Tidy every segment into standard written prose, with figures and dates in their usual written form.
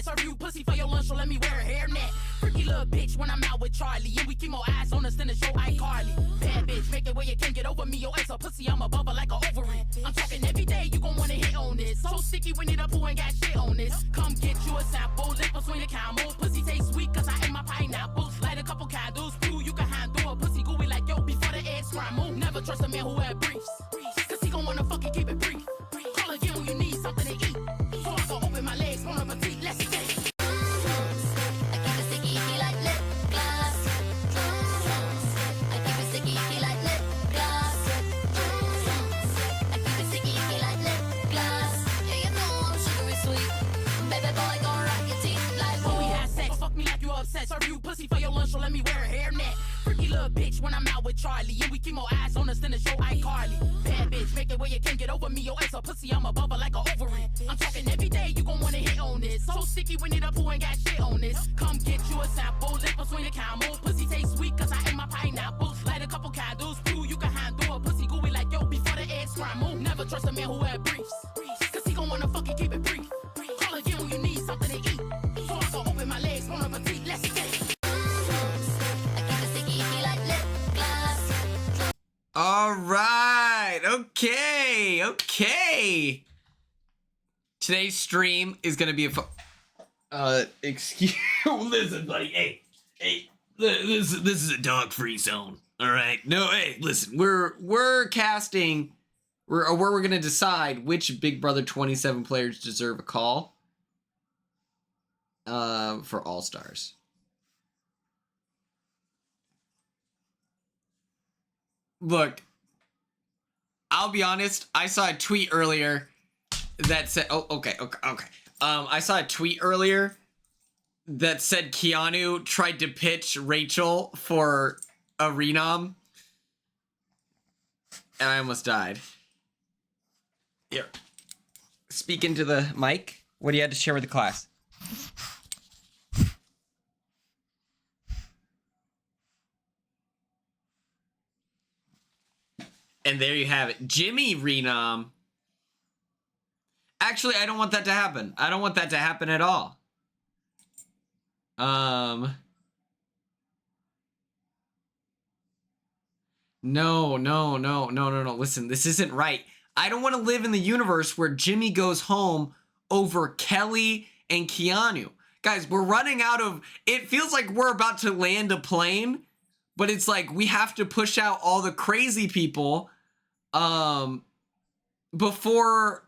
upset. Serve you pussy for your lunch, so let me wear a hairnet. Freaky little bitch when I'm out with Charlie. And we keep more eyes on us than the show iCarly. Bad bitch, make it where you can't get over me. Your ass a pussy, I'm a bubble like a ovary. I'm talking every day, you gon' wanna hit on this. So sticky, we need a poo and got shit on this. Come get you a sample, lip between the camel. Pussy taste sweet, cause I ate my pineapples. Light a couple candles, poo, you can handle a pussy gooey like yo before the eggs scramble. Never trust a man who had briefs, cause he gon' wanna fucking keep it brief. Call again when you need something to eat. So I can open my legs, bon appetit, let's get it. Serve you pussy for your lunch, so let me wear a hairnet. Freaky little bitch when I'm out with Charlie. And we keep more eyes on us than the show iCarly. Bad bitch, make it where you can't get over me. Your ass a pussy, I'm a bubble like a ovary. I'm talking every day, you gon' wanna hit on this. So sticky, we need a poo and got shit on this. Come get you a sample, lip between the camel. Pussy taste sweet, cause I ate my pineapples. Light a couple candles, poo, you can handle a pussy gooey like yo before the eggs scramble. Never trust a man who had briefs, cause he gon' wanna fucking keep it brief. Call again when you need something to eat. So I can open my legs, bon appetit, let's get it. All right. Okay. Today's stream is going to be excuse listen, buddy. Hey. This is a dog-free zone. All right. No, hey, listen. We're casting where we're going to decide which Big Brother 27 players deserve a call for All-Stars. Look, I'll be honest. I saw a tweet earlier that said, okay. I saw a tweet earlier that said Keanu tried to pitch Rachel for a renom, and I almost died. Here, speak into the mic. What do you have to share with the class? And there you have it. Jimmy renom. Actually, I don't want that to happen. I don't want that to happen at all. No. Listen, this isn't right. I don't want to live in the universe where Jimmy goes home over Kelly and Keanu. Guys, we're running out of... It feels like we're about to land a plane, but it's like we have to push out all the crazy people before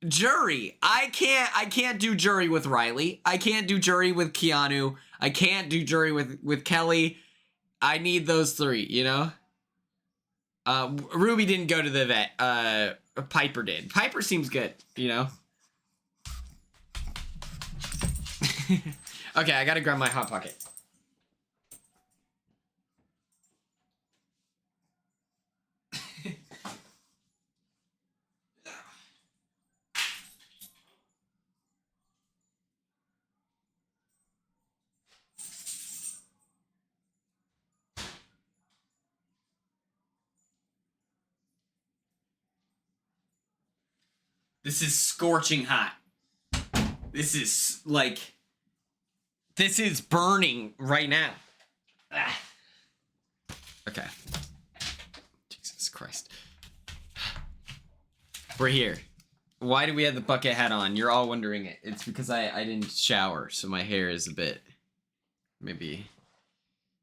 jury. I can't do jury with Riley. I can't do jury with Keanu. I can't do jury with Kelly. I need those three, you know? Ruby didn't go to the vet. Piper did. Piper seems good, you know? Okay, I gotta grab my Hot Pocket. This is scorching hot. This is like... This is burning right now. Ah. Okay. Jesus Christ. We're here. Why do we have the bucket hat on? You're all wondering it. It's because I didn't shower, so my hair is a bit... Maybe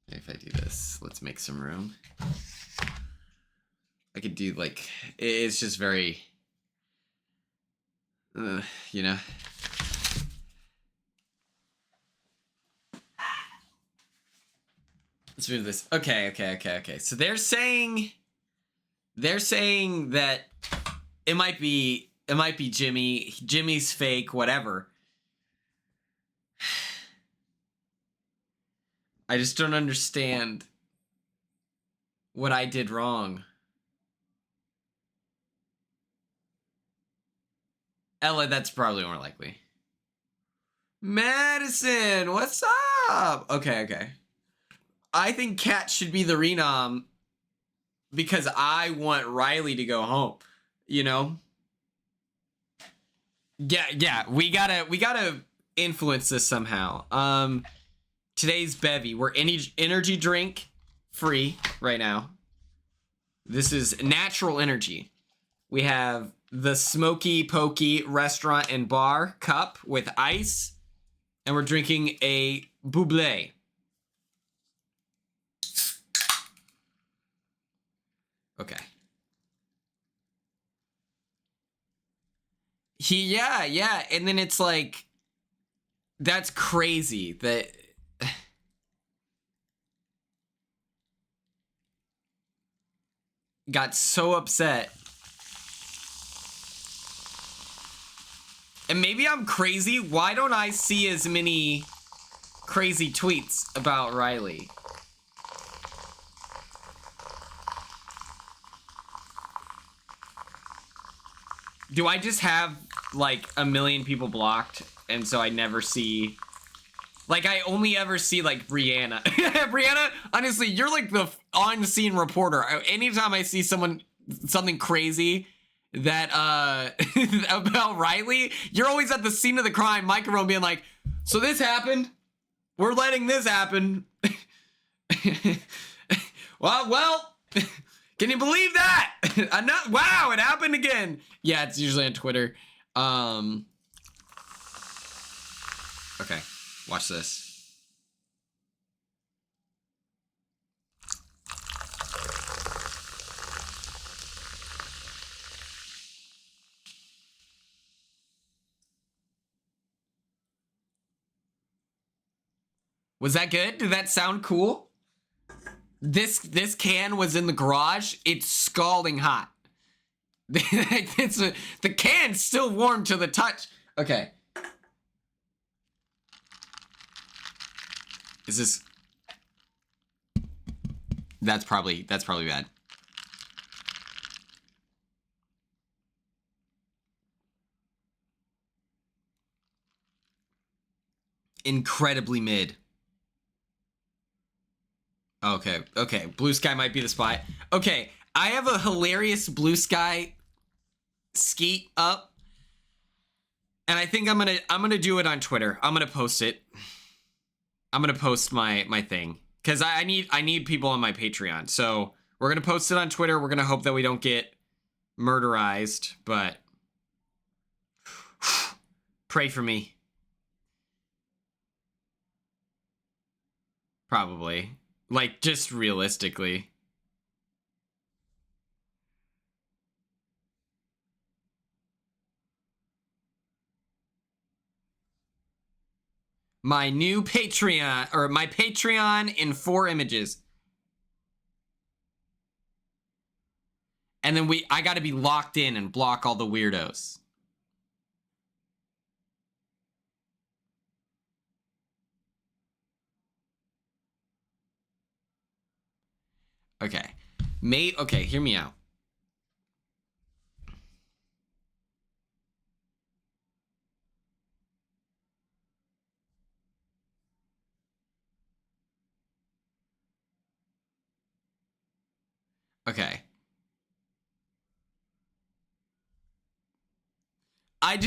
if I do this, let's make some room. I could do like... It's just very... you know... Let's move this. Okay. So they're saying that it might be Jimmy. Jimmy's fake, whatever. I just don't understand what I did wrong. Ella, that's probably more likely. Madison, what's up? Okay. I think Kat should be the renom because I want Riley to go home, you know? Yeah, we gotta influence this somehow. Today's bevy. We're energy drink free right now. This is natural energy. We have the Smoky Pokey restaurant and bar cup with ice. And we're drinking a bubbly. Okay. Yeah. And then it's like, that's crazy that got so upset. And maybe I'm crazy. Why don't I see as many crazy tweets about Riley? Do I just have like a million people blocked and so I never see, like I only ever see like Brianna. Brianna, honestly, you're like the on-scene reporter. Anytime I see something crazy that about Riley, you're always at the scene of the crime microphone being like, so this happened, we're letting this happen. well can you believe that? Wow, it happened again. Yeah, it's usually on Twitter. Okay, watch this. Was that good? Did that sound cool? This can was in the garage. It's scalding hot. The can's still warm to the touch. Okay. Is this? That's probably bad. Incredibly mid. Okay. Blue sky might be the spot. Okay, I have a hilarious blue sky skeet up, and I think I'm gonna do it on Twitter. I'm gonna post it. I'm gonna post my thing because I need people on my Patreon. So we're gonna post it on Twitter. We're gonna hope that we don't get murderized, but pray for me. Probably. Like, just realistically. My new Patreon, or my Patreon in 4 images. And then I gotta be locked in and block all the weirdos. Okay. Okay, hear me out. Okay. I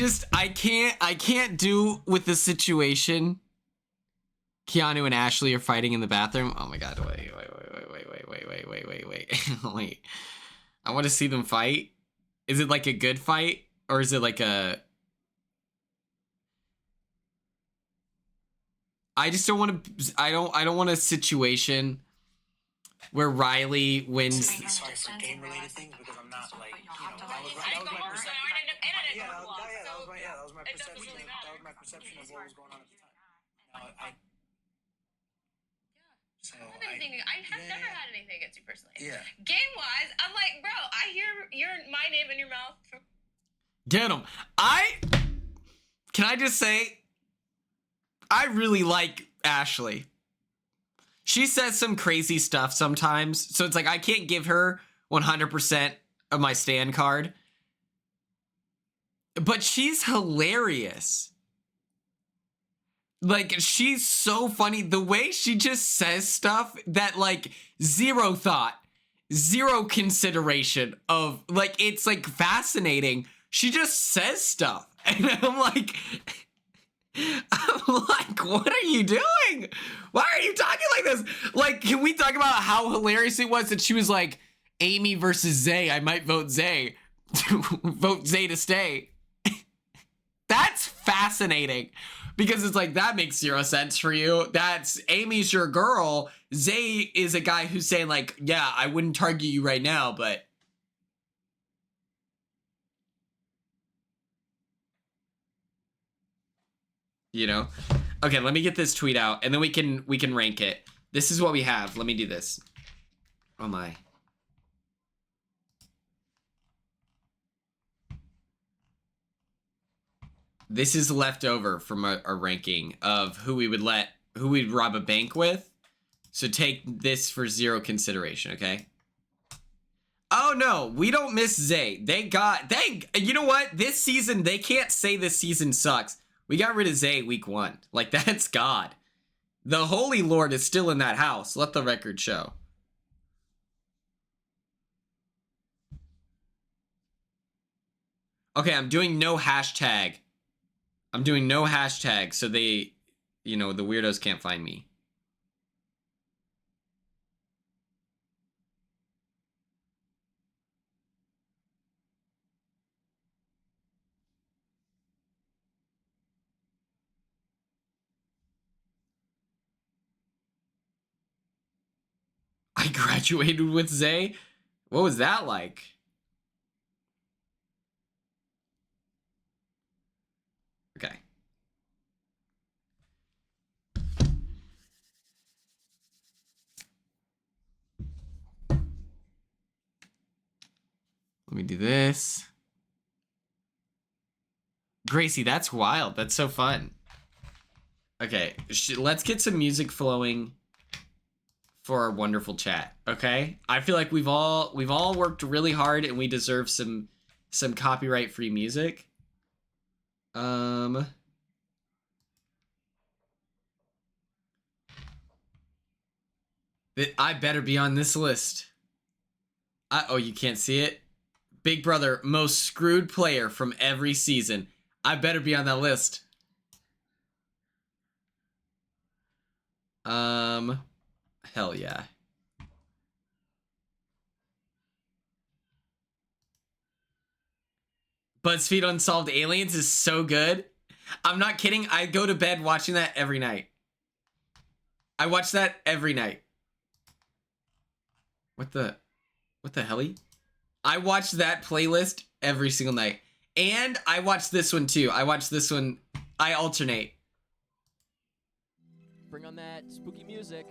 can't do with the situation. Keanu and Ashley are fighting in the bathroom. Oh my god, wait. Wait. I want to see them fight. Is it like a good fight? Or is it like a... I just don't want to... I don't want a situation where Riley wins... Sorry for game-related things because I'm not like, you know, that was my perception. That was my perception of what was going on at the time. I have never had anything against you personally. Yeah. Game-wise, I'm like, bro, I hear my name in your mouth. Get him. Can I just say, I really like Ashley. She says some crazy stuff sometimes, so it's like I can't give her 100% of my stand card. But she's hilarious. Like, she's so funny. The way she just says stuff that, like, zero thought, zero consideration of, like, it's, like, fascinating. She just says stuff. And I'm like, what are you doing? Why are you talking like this? Like, can we talk about how hilarious it was that she was like, Amy versus Zay, I might vote Zay. Vote Zay to stay. That's fascinating. Because it's like, that makes zero sense for you. That's, Amy's your girl. Zay is a guy who's saying like, yeah, I wouldn't target you right now, but... You know? Okay, let me get this tweet out, and then we can rank it. This is what we have. Let me do this. Oh my. This is leftover from our ranking of who we'd rob a bank with. So take this for zero consideration, okay? Oh no, we don't miss Zay. You know what? This season, they can't say this season sucks. We got rid of Zay week 1. Like, that's God. The Holy Lord is still in that house. Let the record show. Okay, I'm doing no hashtag. I'm doing no hashtag so they, you know, the weirdos can't find me. I graduated with Zay? What was that like? Okay. Let me do this. Gracie, that's wild. That's so fun. Okay, let's get some music flowing for our wonderful chat, okay? I feel like we've all worked really hard and we deserve some copyright-free music. I better be on this list. Oh, you can't see it? Big Brother, most screwed player from every season. I better be on that list. Hell yeah. BuzzFeed Unsolved Aliens is so good. I'm not kidding. I go to bed watching that every night. I watch that every night. What the helly? I watch that playlist every single night. And I watch this one too. I watch this one. I alternate. Bring on that spooky music.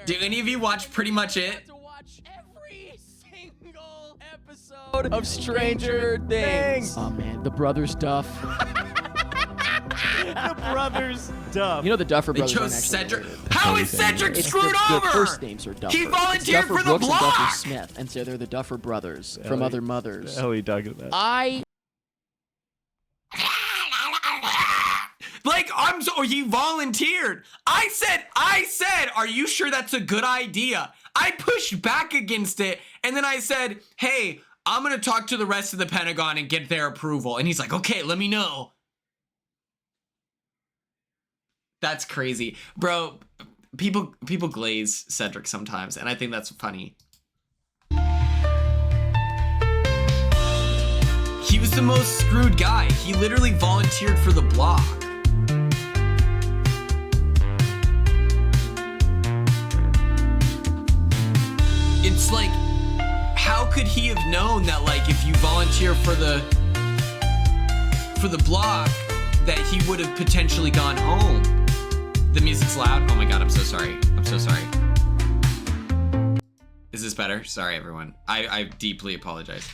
Do any of you watch pretty much it? To watch every single episode of Stranger Things. Oh man, the brothers Duff. The brothers Duff. You know the Duffer They brothers. chose aren't Cedric. related. How is Cedric It's screwed the over? first names are Duffer. He volunteered It's Duffer for the Brooks and Duffer block. Smith, and so they're the Duffer brothers from Ellie. other mothers. The hell are you talking about? Like, he volunteered. I said, are you sure that's a good idea? I pushed back against it, and then I said, hey, I'm gonna talk to the rest of the Pentagon and get their approval. And he's like, okay, let me know. That's crazy. Bro, people glaze Cedric sometimes, and I think that's funny. He was the most screwed guy. He literally volunteered for the block. It's like, how could he have known that, like, if you volunteer for the block, that he would have potentially gone home? The music's loud. Oh my god, I'm so sorry. I'm so sorry. Is this better? Sorry, everyone. I deeply apologize.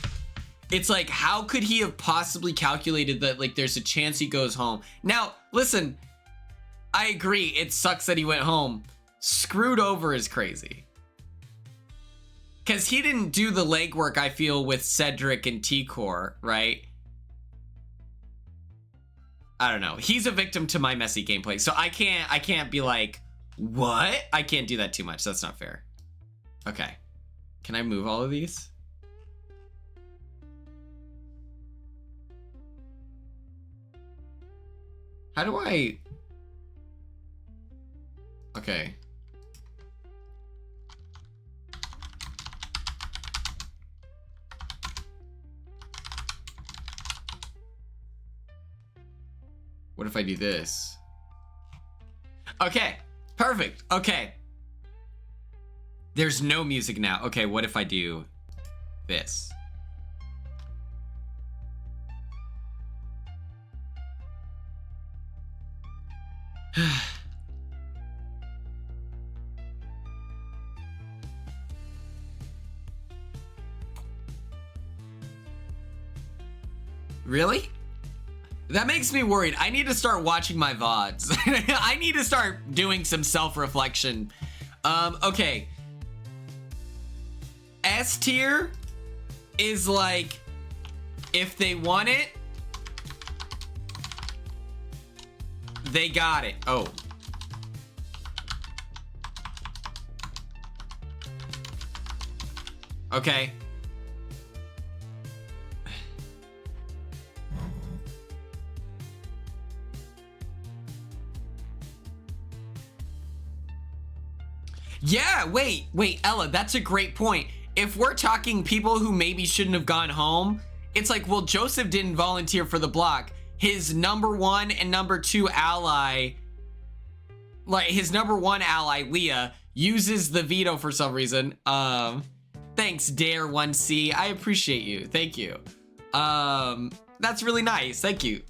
It's like, how could he have possibly calculated that, like, there's a chance he goes home? Now, listen, I agree. It sucks that he went home. Screwed over is crazy. Because he didn't do the legwork, I feel, with Cedric and T-Core, right? I don't know. He's a victim to my messy gameplay. So I can't be like, what? I can't do that too much. That's not fair. Okay. Can I move all of these? How do I Okay. What if I do this? Okay, perfect. Okay. There's no music now. Okay, what if I do this? Really? That makes me worried. I need to start watching my VODs. I need to start doing some self-reflection. Okay. S tier is like, if they want it, they got it. Oh. Okay. Yeah, wait, Ella, that's a great point. If we're talking people who maybe shouldn't have gone home, it's like, well, Joseph didn't volunteer for the block. His number 1 and number 2 ally, like his number 1 ally, Leah, uses the veto for some reason. Thanks, Dare1C. I appreciate you. Thank you. That's really nice. Thank you.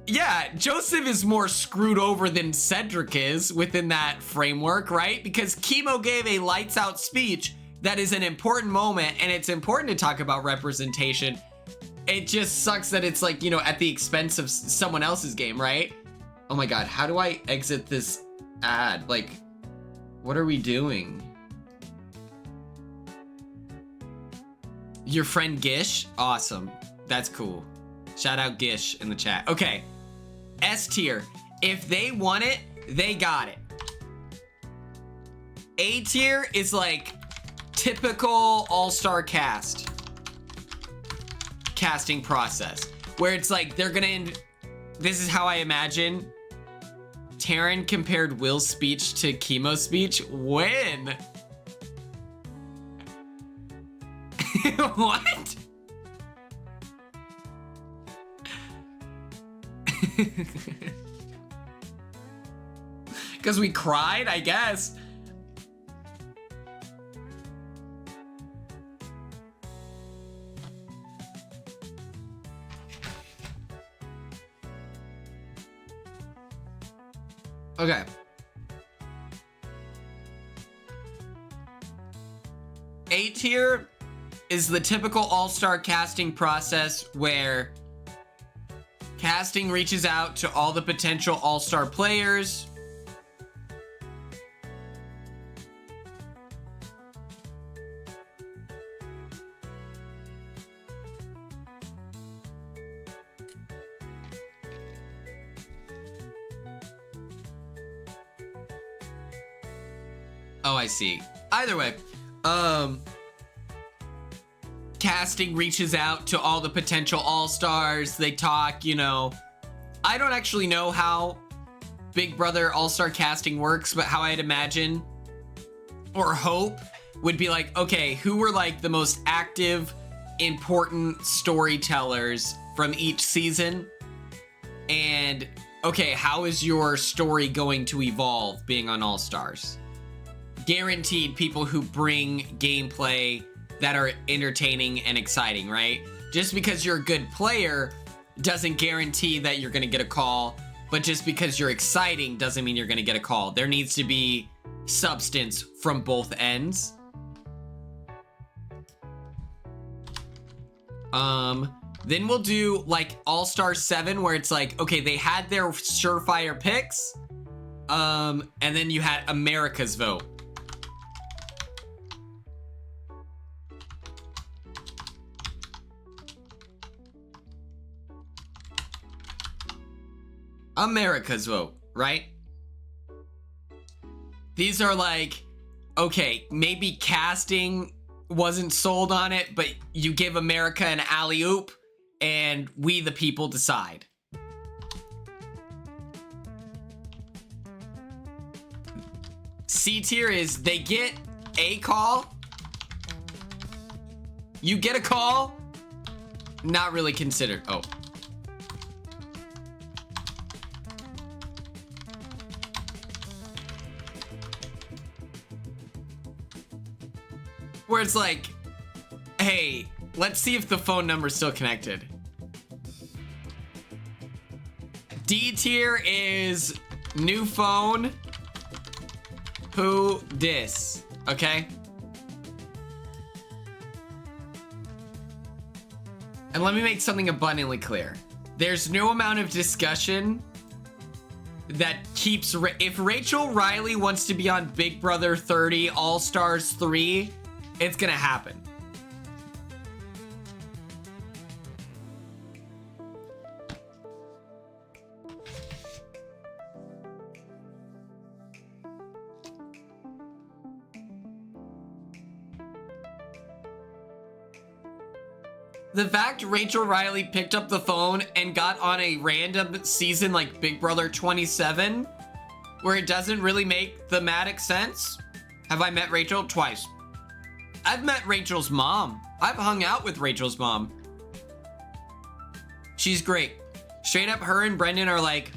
Yeah, Joseph is more screwed over than Cedric is within that framework, right? Because Chemo gave a lights out speech that is an important moment, and it's important to talk about representation. It just sucks that it's like, you know, at the expense of someone else's game, right? Oh my God, how do I exit this ad? Like, what are we doing? Your friend Gish? Awesome. That's cool. Shout out Gish in the chat. Okay. S tier. If they want it, they got it. A tier is like typical all-star casting process, where it's like they're gonna this is how I imagine Taryn compared Will's speech to Chemo's speech. When? What? Because we cried, I guess. Okay. A tier is the typical all-star casting process where casting reaches out to all the potential all-star players. Oh, I see. Either way, casting reaches out to all the potential all-stars. They talk, you know. I don't actually know how Big Brother all-star casting works, but how I'd imagine or hope would be like, okay, who were like the most active, important storytellers from each season? And okay, how is your story going to evolve being on All-Stars? Guaranteed people who bring gameplay that are entertaining and exciting, right? Just because you're a good player doesn't guarantee that you're gonna get a call, but just because you're exciting doesn't mean you're gonna get a call. There needs to be substance from both ends. Then we'll do like All-Star 7 where it's like, okay, they had their surefire picks, and then you had America's vote. America's vote, right? These are like, okay, maybe casting wasn't sold on it, but you give America an alley-oop and we the people decide. C tier is they get a call. You get a call, not really considered. Oh. Where it's like, hey, let's see if the phone number's still connected. D tier is new phone. Who dis? Okay. And let me make something abundantly clear. There's no amount of discussion that keeps... If Rachel Riley wants to be on Big Brother 30 All-Stars 3, it's gonna happen. The fact Rachel Riley picked up the phone and got on a random season like Big Brother 27, where it doesn't really make thematic sense. Have I met Rachel? Twice. I've met Rachel's mom. I've hung out with Rachel's mom. She's great. Straight up, her and Brendan are like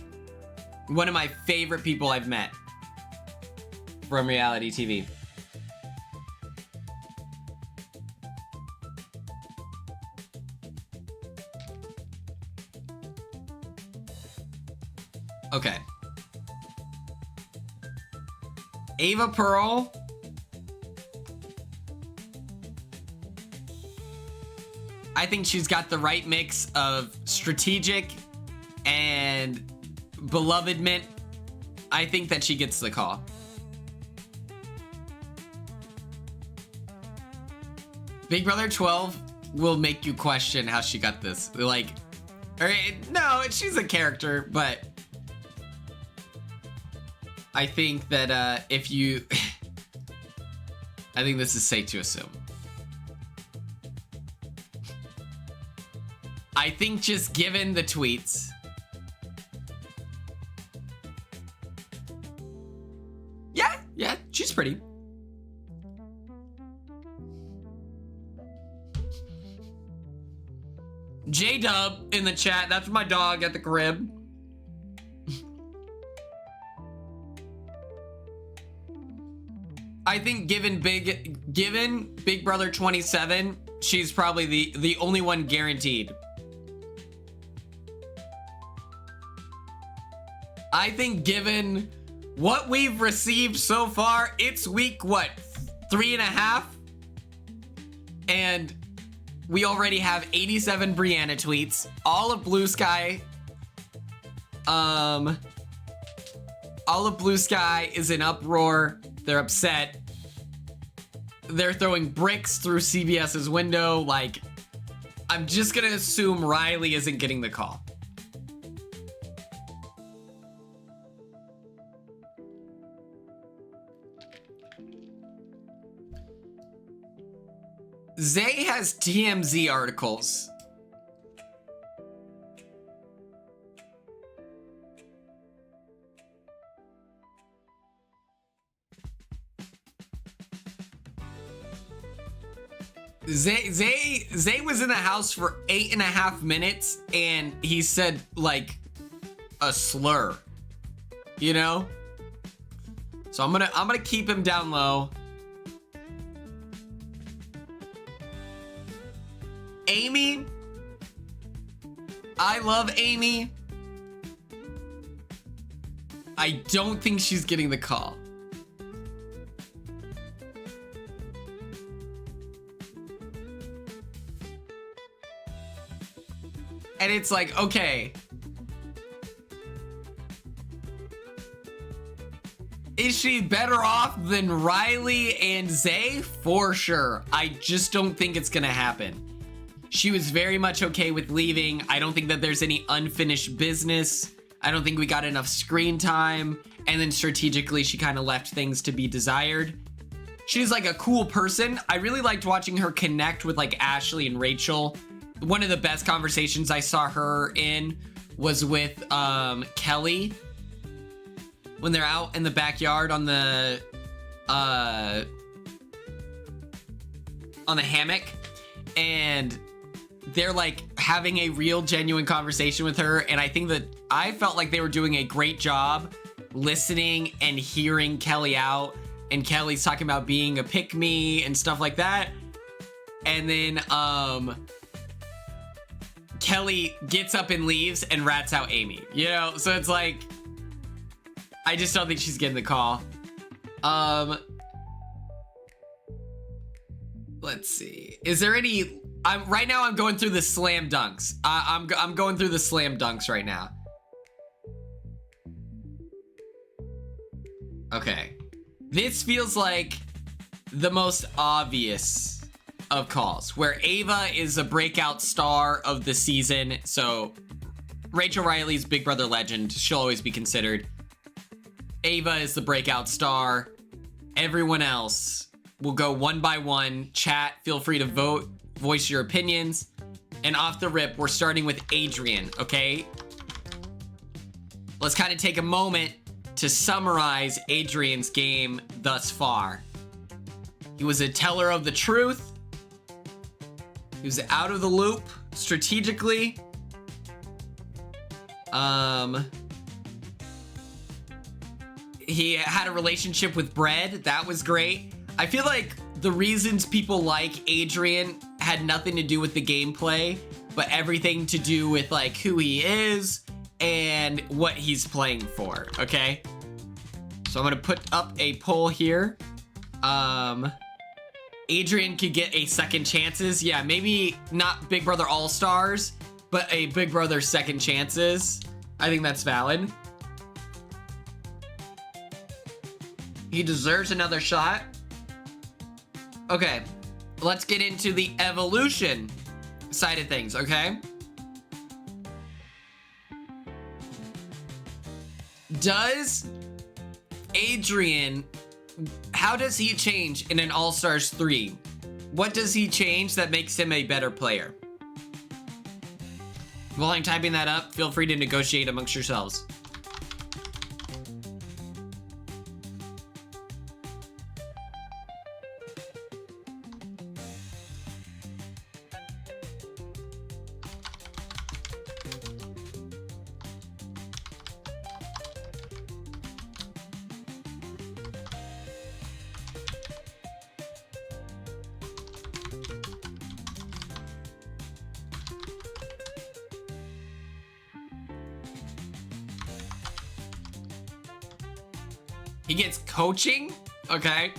one of my favorite people I've met from reality TV. Okay. Ava Pearl. I think she's got the right mix of strategic and belovedment. I think that she gets the call. Big Brother 12 will make you question how she got this. Like, or no, she's a character, but I think that if you... I think this is safe to assume. I think just given the tweets... Yeah, she's pretty. J-Dub in the chat, that's my dog at the crib. I think given Big Brother 27, she's probably the only one guaranteed. I think given what we've received so far, it's week, what, 3.5? And we already have 87 Brianna tweets, all of Blue Sky. All of Blue Sky is in uproar. They're upset. They're throwing bricks through CBS's window. Like, I'm just gonna assume Riley isn't getting the call. Zay has TMZ articles. Zay was in the house for 8.5 minutes and he said like a slur, you know? So I'm gonna keep him down low. Amy, I love Amy. I don't think she's getting the call. And it's like, okay. Is she better off than Riley and Zay? For sure. I just don't think it's gonna happen. She was very much okay with leaving. I don't think that there's any unfinished business. I don't think we got enough screen time. And then strategically, she kind of left things to be desired. She's like a cool person. I really liked watching her connect with like Ashley and Rachel. One of the best conversations I saw her in was with Kelly when they're out in the backyard on the on the hammock, and they're like having a real genuine conversation with her, and I think that I felt like they were doing a great job listening and hearing Kelly out, and Kelly's talking about being a pick-me and stuff like that, and then Kelly gets up and leaves and rats out Amy, you know? So it's like, I just don't think she's getting the call. Let's see. Is there any... right now I'm going through the slam dunks. I'm going through the slam dunks right now. Okay. This feels like the most obvious of calls, where Ava is a breakout star of the season. So Rachel Riley's Big Brother legend. She'll always be considered. Ava is the breakout star. Everyone else will go one by one. Chat, feel free to vote, voice your opinions. And off the rip, we're starting with Adrian, okay? Let's kind of take a moment to summarize Adrian's game thus far. He was a teller of the truth. He was out of the loop strategically. He had a relationship with Bread. That was great. I feel like the reasons people like Adrian had nothing to do with the gameplay, but everything to do with like who he is and what he's playing for, okay? So I'm gonna put up a poll here. Adrian could get a second chances. Yeah, maybe not Big Brother All-Stars, but a Big Brother second chances. I think that's valid. He deserves another shot. Okay, let's get into the evolution side of things, okay? Does Adrian, how does he change in an All-Stars 3? What does he change that makes him a better player? While I'm typing that up, feel free to negotiate amongst yourselves. He gets coaching? Okay.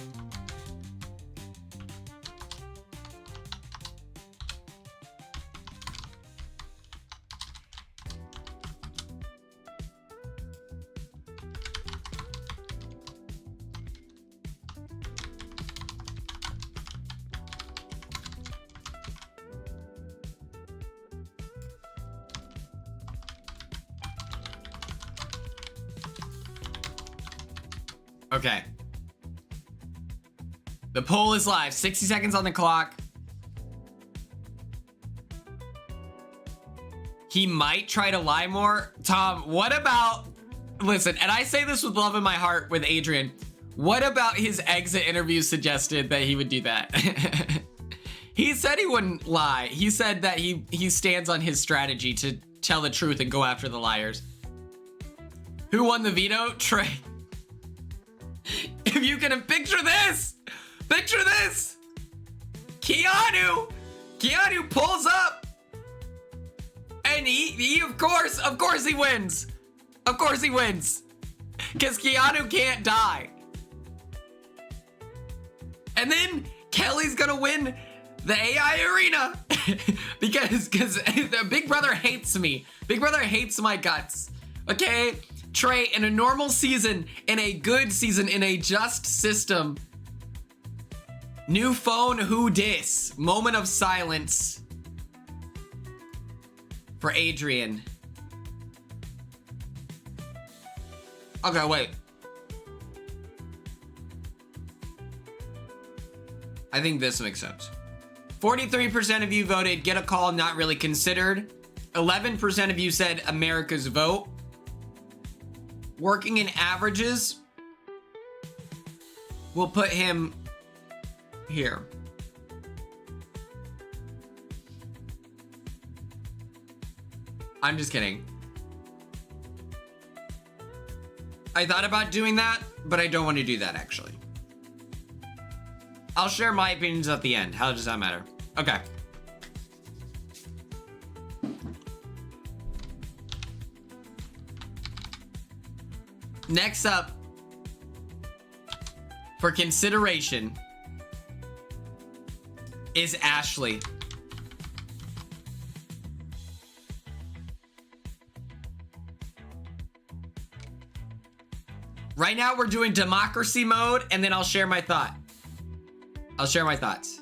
Okay. The poll is live. 60 seconds on the clock. He might try to lie more. Tom, what about... Listen, and I say this with love in my heart with Adrian. What about his exit interview suggested that he would do that? He said he wouldn't lie. He said that he stands on his strategy to tell the truth and go after the liars. Who won the veto? Trey. If you can picture this, Keanu pulls up, and he of course he wins, because Keanu can't die, and then Kelly's gonna win the AI arena, because the Big Brother hates me, Big Brother hates my guts, okay? Trey, in a normal season, in a good season, in a just system, new phone, who dis? Moment of silence for Adrian. Okay, wait. I think this makes sense. 43% of you voted get a call, not really considered. 11% of you said America's vote. Working in averages, we'll put him here. I'm just kidding. I thought about doing that, but I don't want to do that actually. I'll share my opinions at the end. How does that matter? Okay. Next up, for consideration, is Ashley. Right now we're doing democracy mode, and then I'll share my thought. I'll share my thoughts.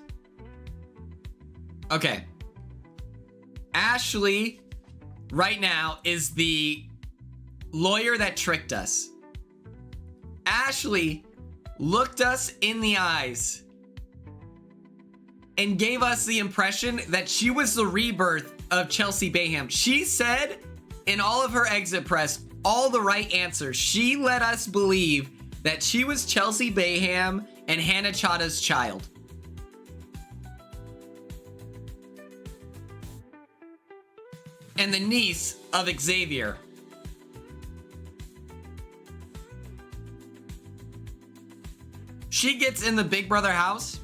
Okay. Ashley, right now, is the lawyer that tricked us. Ashley looked us in the eyes and gave us the impression that she was the rebirth of Chelsea Bayham. She said in all of her exit press all the right answers. She let us believe that she was Chelsea Bayham and Hannah Chada's child. And the niece of Xavier. She gets in the Big Brother house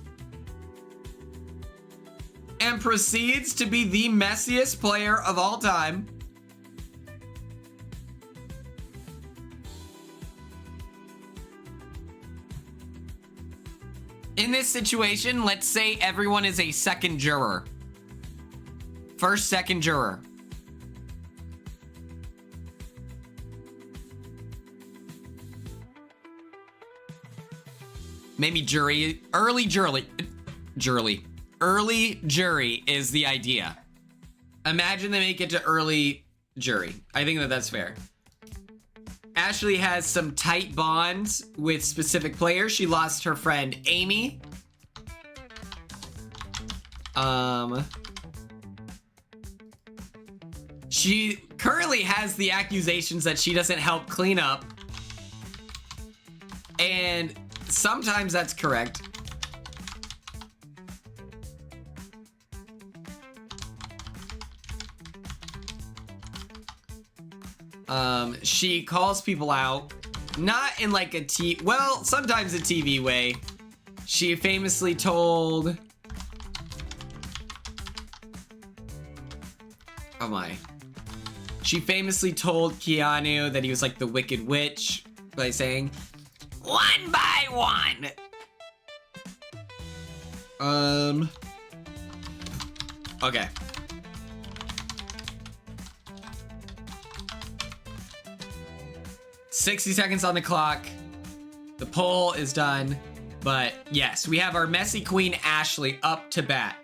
and proceeds to be the messiest player of all time. In this situation, let's say everyone is a second juror. First, second juror. Maybe jury, early jury. Early jury is the idea. Imagine they make it to early jury. I think that that's fair. Ashley has some tight bonds with specific players. She lost her friend Amy. She currently has the accusations that she doesn't help clean up. And sometimes that's correct. She calls people out, not in like a well, sometimes a TV way. She famously told, oh my. She famously told Keanu that he was like the Wicked Witch by saying, one by one. Okay. "60 seconds on the clock. The poll is done. But yes, we have our messy queen Ashley up to bat.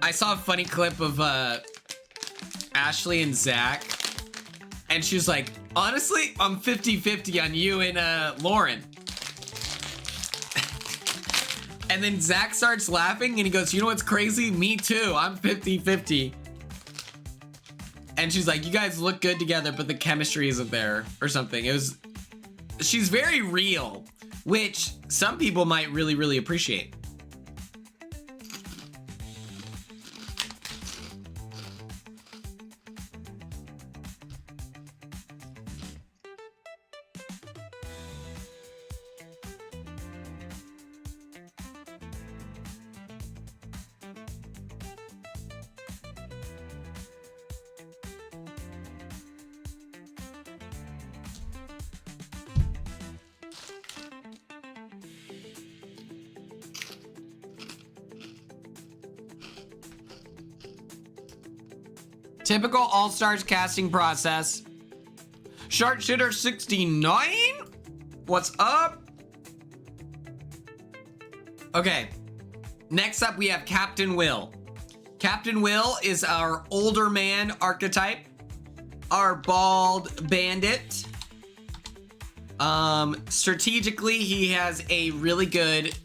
I saw a funny clip of Ashley and Zach, and she was like, honestly, I'm 50-50 on you and Lauren. And then Zach starts laughing and he goes, you know what's crazy? Me too, I'm 50-50. And she's like, you guys look good together, but the chemistry isn't there or something. She's very real, which some people might really, really appreciate. Typical All-Stars casting process. Sharpshooter 69? What's up? Okay. Next up, we have Captain Will. Captain Will is our older man archetype. Our bald bandit. Strategically, he has a really good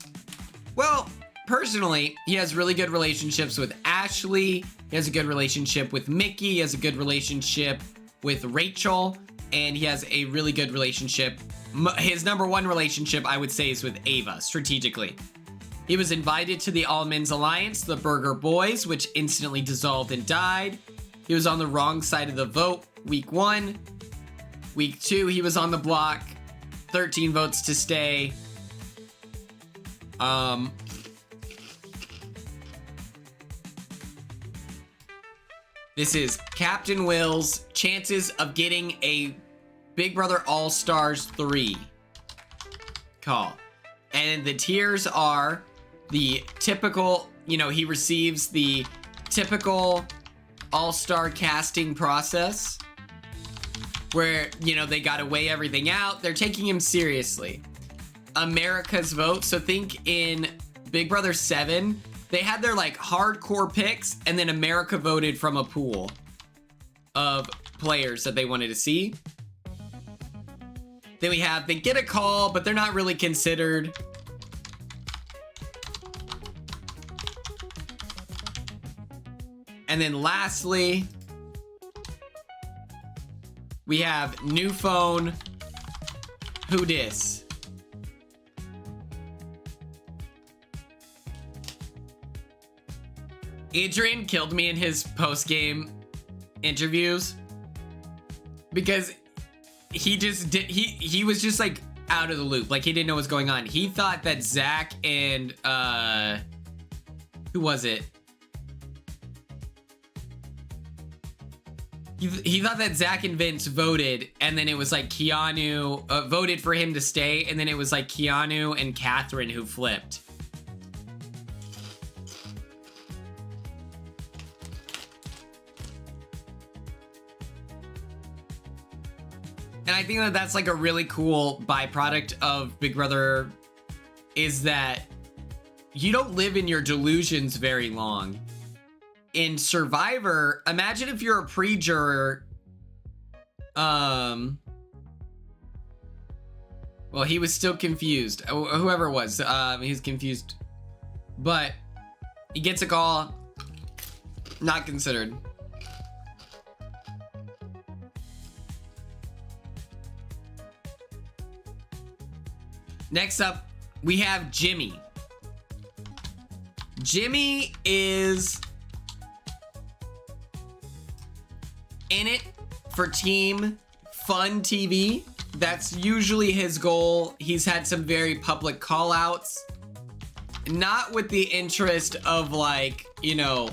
Well, personally, he has really good relationships with Ashley. He has a good relationship with Mickey. He has a good relationship with Rachel. And he has a really good relationship. His number one relationship, I would say, is with Ava, strategically. He was invited to the All Men's Alliance, the Burger Boys, which instantly dissolved and died. He was on the wrong side of the vote week 1. Week 2, he was on the block. 13 votes to stay. This is Captain Will's chances of getting a Big Brother All-Stars 3 call. And the tiers are the typical, you know, he receives the typical All-Star casting process where, you know, they gotta weigh everything out. They're taking him seriously. America's vote. So think in Big Brother 7, they had their like hardcore picks, and then America voted from a pool of players that they wanted to see. Then we have, they get a call, but they're not really considered. And then lastly, we have new phone, who dis? Adrian killed me in his post-game interviews because he just did, he was just like out of the loop. Like he didn't know what's going on. He thought that Zach and who was it? He thought that Zach and Vince voted, and then it was like Keanu voted for him to stay, and then it was like Keanu and Catherine who flipped. And I think that that's like a really cool byproduct of Big Brother, is that you don't live in your delusions very long. In Survivor, imagine if you're a pre-juror. Well, he was still confused. Whoever it was, he's confused. But he gets a call, not considered. Next up, we have Jimmy. Jimmy is in it for Team Fun TV. That's usually his goal. He's had some very public call outs. Not with the interest of like, you know,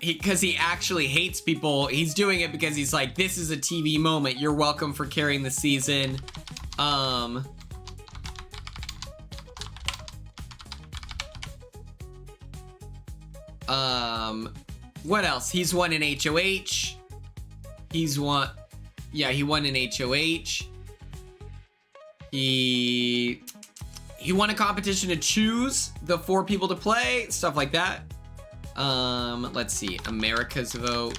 because he actually hates people. He's doing it because he's like, this is a TV moment. You're welcome for carrying the season. What else? He's won an HOH. He won an HOH. He won a competition to choose the 4 people to play, stuff like that. Let's see, America's vote.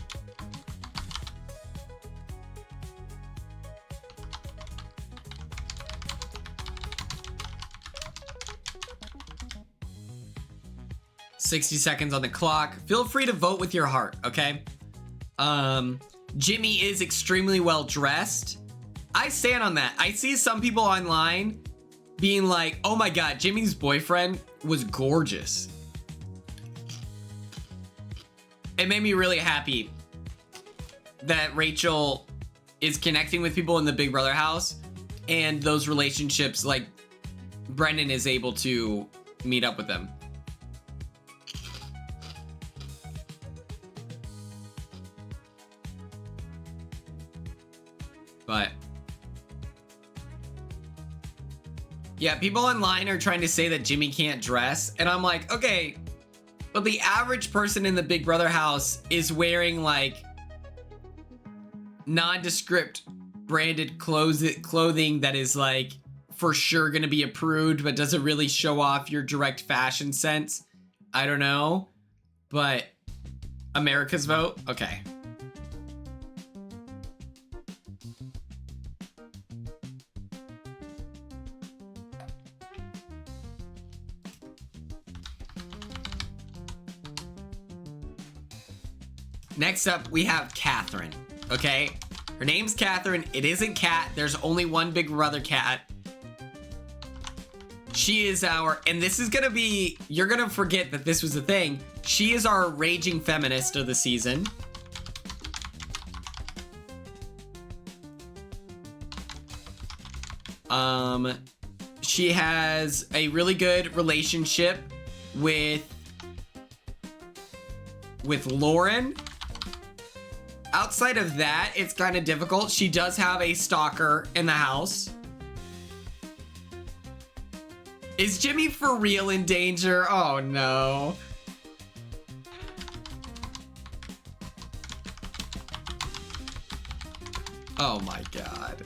$60 seconds on the clock. Feel free to vote with your heart, okay? Jimmy is extremely well dressed. I stand on that. I see some people online being like, oh my God, Jimmy's boyfriend was gorgeous. It made me really happy that Rachel is connecting with people in the Big Brother house, and those relationships, like Brendan is able to meet up with them. But yeah, people online are trying to say that Jimmy can't dress, and I'm like, okay, but the average person in the Big Brother house is wearing like nondescript branded clothing that is like for sure gonna be approved but doesn't really show off your direct fashion sense. I don't know, but America's vote, okay. Next up, we have Catherine. Okay? Her name's Catherine. It isn't Cat. There's only one big brother Cat. She is our, and this is gonna be, you're gonna forget that this was a thing. She is our raging feminist of the season. She has a really good relationship with Lauren. Outside of that, it's kind of difficult. She does have a stalker in the house. Is Jimmy for real in danger? Oh no. Oh my god.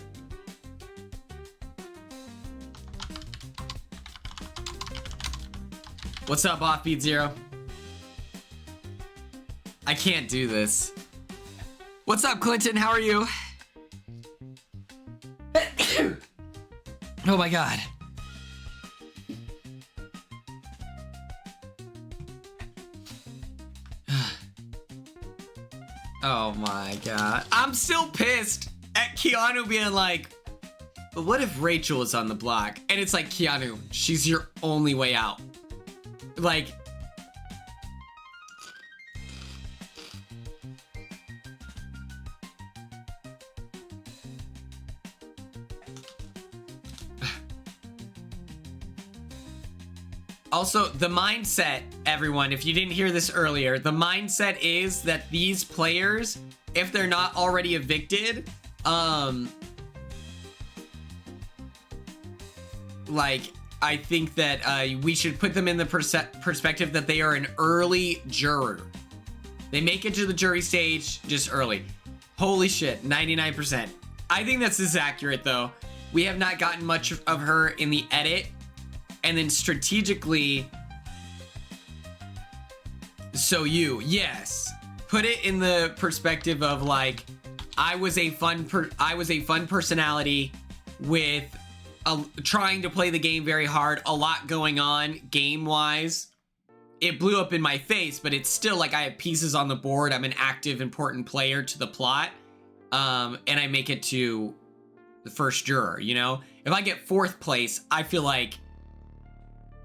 What's up, Offbeat Zero? I can't do this. What's up, Clinton? How are you? Oh my god. Oh my god. I'm still pissed at Keanu being like, but what if Rachel is on the block? And it's like, Keanu, she's your only way out. Like, also, the mindset, everyone, if you didn't hear this earlier, the mindset is that these players, if they're not already evicted, like, I think that we should put them in the perspective that they are an early juror. They make it to the jury stage just early. Holy shit, 99%. I think this is accurate, though. We have not gotten much of her in the edit. And then strategically, so yes, put it in the perspective of like, I was a fun personality with trying to play the game very hard, a lot going on game wise. It blew up in my face, but it's still like I have pieces on the board. I'm an active, important player to the plot, and I make it to the first juror. You know, if I get 4th place, I feel like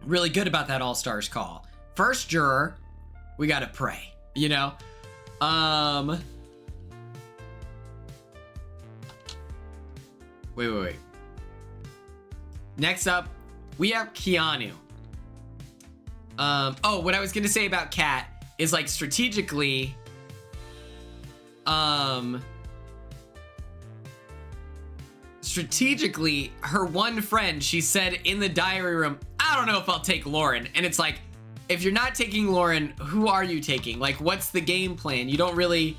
really good about that All-Stars call. First juror, we gotta pray, you know? Wait. Next up, we have Keanu. Oh, what I was gonna say about Kat is like strategically, her one friend, she said in the diary room, I don't know if I'll take Lauren. And it's like, if you're not taking Lauren, who are you taking? Like, what's the game plan? You don't really,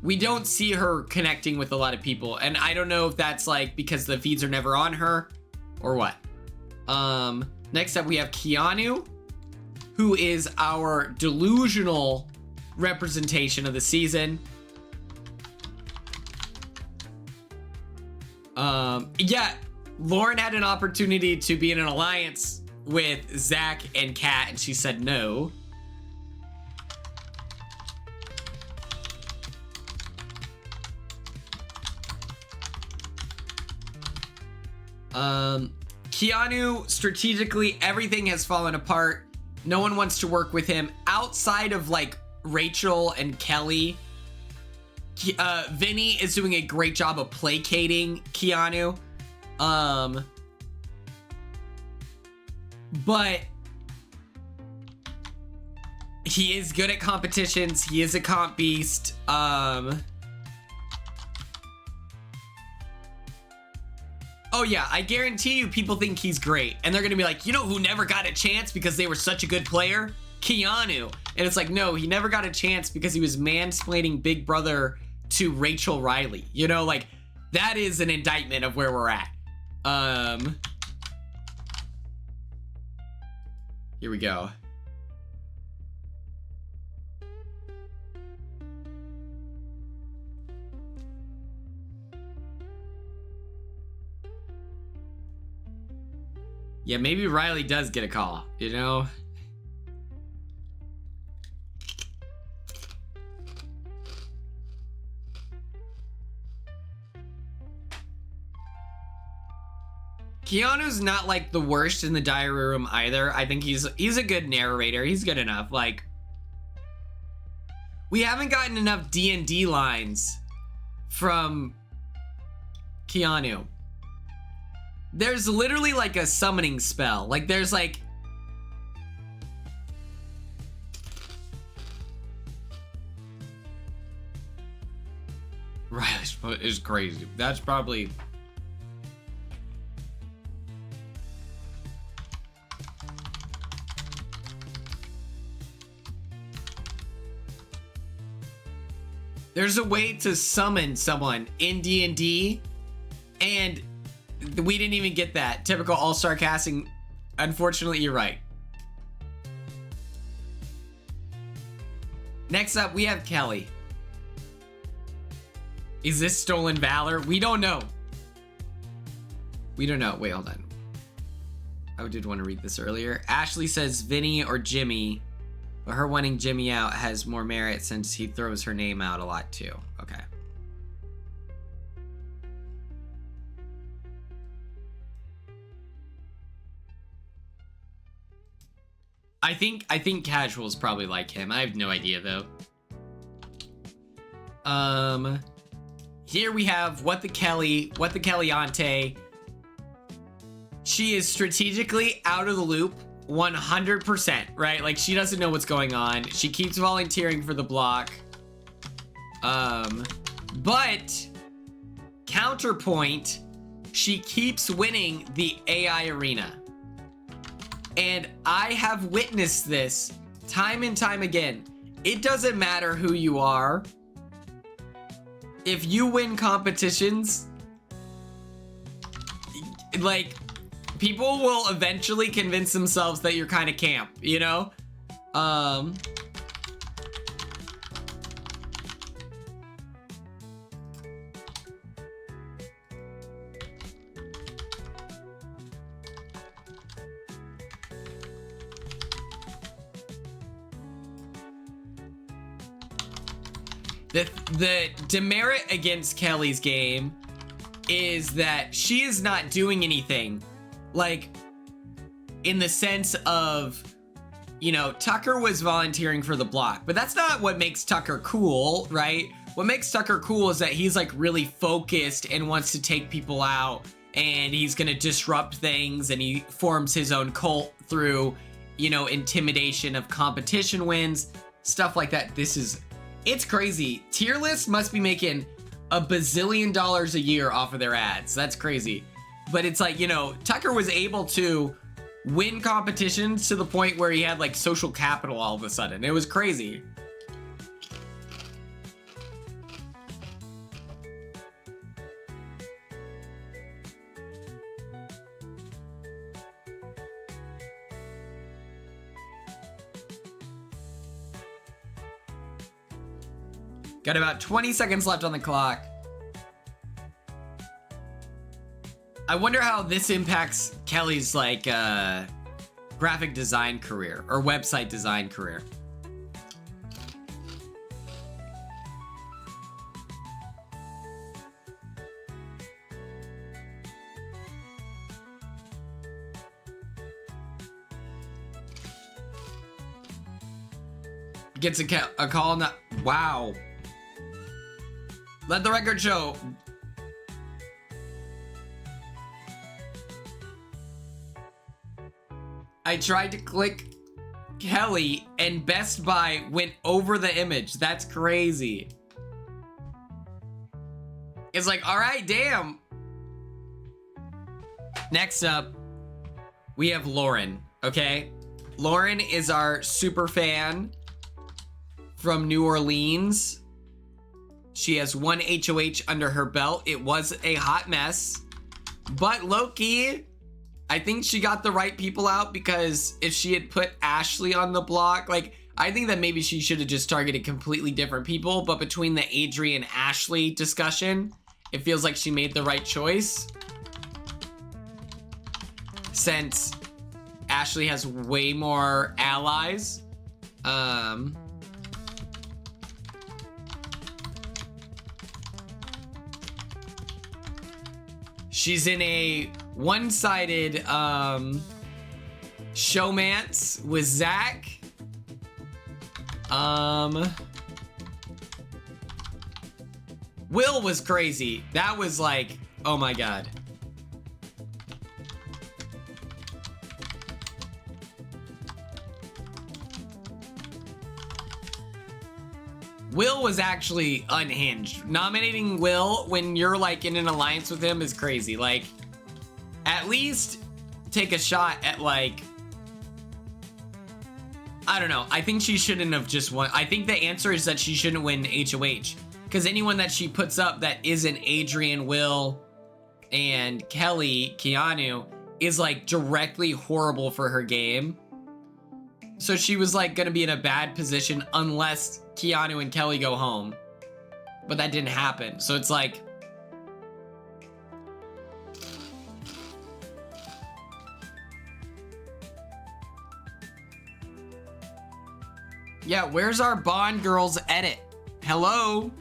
we don't see her connecting with a lot of people. And I don't know if that's like because the feeds are never on her or what. Next up, we have Keanu, who is our delusional representation of the season. Yeah, Lauren had an opportunity to be in an alliance with Zach and Kat, and she said no. Keanu, strategically, everything has fallen apart. No one wants to work with him outside of like Rachel and Kelly. Vinny is doing a great job of placating Keanu. But he is good at competitions. He is a comp beast. Oh yeah, I guarantee you people think he's great. And they're gonna be like, you know who never got a chance because they were such a good player? Keanu. And it's like, no, he never got a chance because he was mansplaining Big Brother to Rachel Riley. You know, like, that is an indictment of where we're at. Here we go. Yeah, maybe Riley does get a call, you know? Keanu's not like the worst in the diary room either. I think he's a good narrator. He's good enough. Like, we haven't gotten enough D&D lines from Keanu. There's literally like a summoning spell. Like there's like Riley is crazy. That's probably there's a way to summon someone in D&D, and we didn't even get that. Typical all-star casting. Unfortunately, you're right. Next up, we have Kelly. Is this stolen valor? We don't know. We don't know. Wait, hold on. I did want to read this earlier. Ashley says Vinny or Jimmy, but her wanting Jimmy out has more merit since he throws her name out a lot too. Okay. I think casuals probably like him. I have no idea though. Here we have what the Kellyanté. She is strategically out of the loop 100%, right? Like she doesn't know what's going on. She keeps volunteering for the block. But counterpoint, she keeps winning the AI arena. And I have witnessed this time and time again. It doesn't matter who you are. If you win competitions, like, people will eventually convince themselves that you're kind of camp, you know? The demerit against Kelly's game is that she is not doing anything, like, in the sense of, you know, Tucker was volunteering for the block, but that's not what makes Tucker cool, right? What makes Tucker cool is that he's like really focused and wants to take people out, and he's gonna disrupt things, and he forms his own cult through, you know, intimidation of competition wins, stuff like that. It's crazy. Tier list must be making $1 bazillion a year off of their ads. That's crazy. But it's like, you know, Tucker was able to win competitions to the point where he had like social capital all of a sudden. It was crazy. Got about 20 seconds left on the clock. I wonder how this impacts Kelly's like graphic design career or website design career. Gets a call. Wow. Let the record show. I tried to click Kelly and Best Buy went over the image. That's crazy. It's like, all right, damn. Next up, we have Lauren, okay? Lauren is our super fan from New Orleans. She has 1 HOH under her belt. It was a hot mess, but low-key, I think she got the right people out, because if she had put Ashley on the block, like, I think that maybe she should have just targeted completely different people, but between the Adrian Ashley discussion, it feels like she made the right choice, since Ashley has way more allies. She's in a one-sided showmance with Zach. Will was crazy. That was like, oh my god. Will was actually unhinged. Nominating Will when you're like in an alliance with him is crazy. Like, at least take a shot at like, I don't know. I think she shouldn't have just won. I think the answer is that she shouldn't win HOH. Because anyone that she puts up that isn't Adrian, Will, and Kelly, Keanu, is like directly horrible for her game. So she was like gonna be in a bad position unless Keanu and Kelly go home. But that didn't happen. So it's like, yeah, where's our Bond Girls edit? Hello?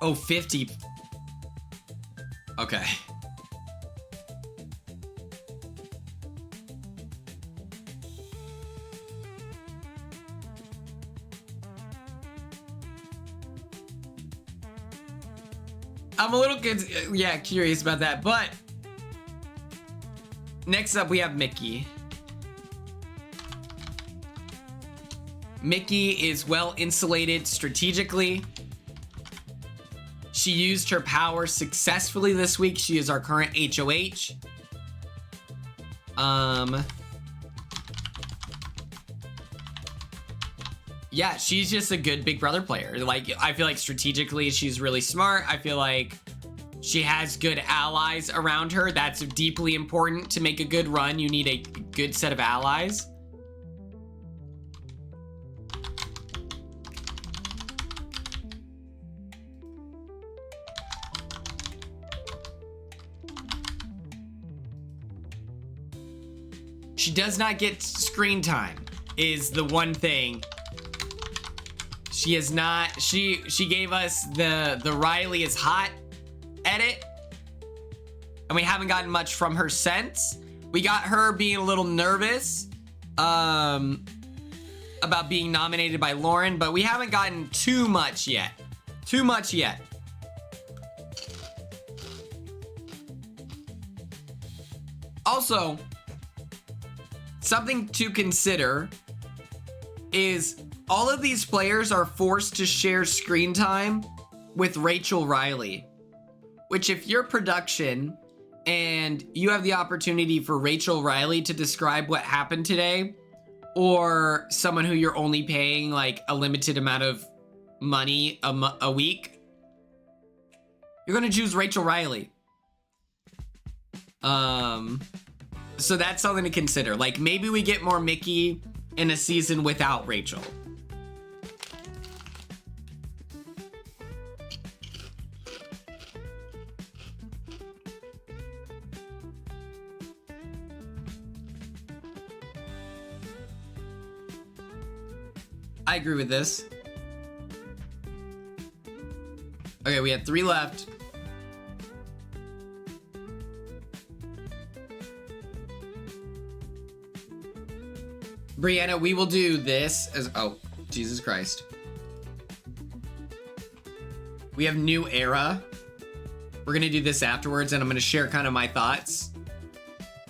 Oh, 50. Okay. I'm a little curious about that, but next up we have Mickey. Mickey is well insulated strategically. She used her power successfully this week. She is our current HOH. Yeah, she's just a good Big Brother player. Like, I feel like strategically she's really smart. I feel like she has good allies around her. That's deeply important to make a good run. You need a good set of allies. She does not get screen time is the one thing. She is not, she gave us the Riley is hot edit, and we haven't gotten much from her since. We got her being a little nervous about being nominated by Lauren, but we haven't gotten too much yet. Also, something to consider is all of these players are forced to share screen time with Rachel Riley, which if you're production and you have the opportunity for Rachel Riley to describe what happened today, or someone who you're only paying like a limited amount of money a week, you're gonna choose Rachel Riley. So that's something to consider. Like, maybe we get more Mickey in a season without Rachel. I agree with this. Okay, we have 3 left. Brianna, we will do this as, oh, Jesus Christ. We have New Era. We're gonna do this afterwards, and I'm gonna share kind of my thoughts.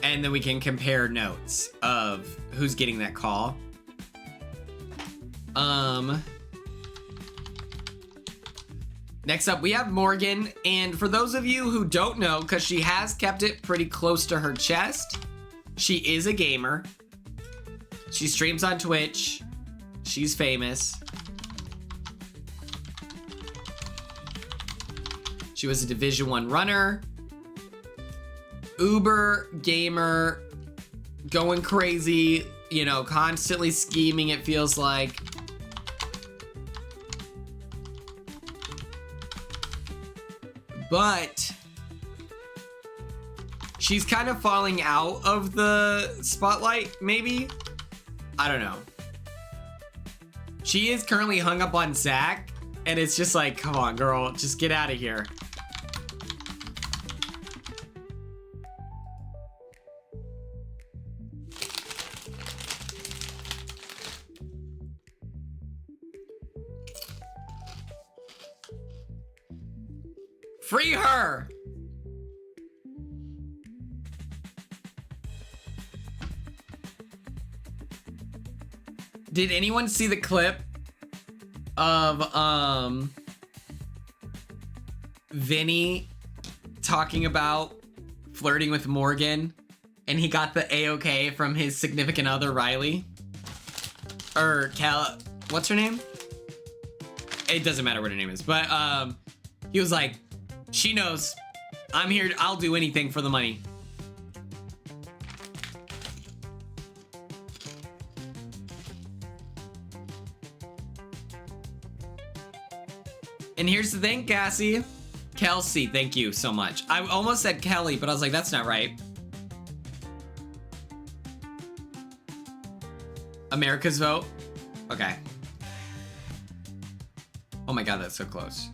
And then we can compare notes of who's getting that call. Next up, we have Morgan. And for those of you who don't know, because she has kept it pretty close to her chest, she is a gamer. She streams on Twitch. She's famous. She was a Division 1 runner. Uber gamer. Going crazy. You know, constantly scheming, it feels like. but she's kind of falling out of the spotlight, maybe? I don't know. She is currently hung up on Zach, and it's just like, come on, girl, just get out of here. Free her! Did anyone see the clip of Vinny talking about flirting with Morgan and he got the A-OK from his significant other Riley? Or what's her name? It doesn't matter what her name is, but he was like, she knows I'm here, I'll do anything for the money. And here's the thing, Cassie. Kelsey, thank you so much. I almost said Kelly, but I was like, that's not right. America's vote? Okay. Oh my god, that's so close.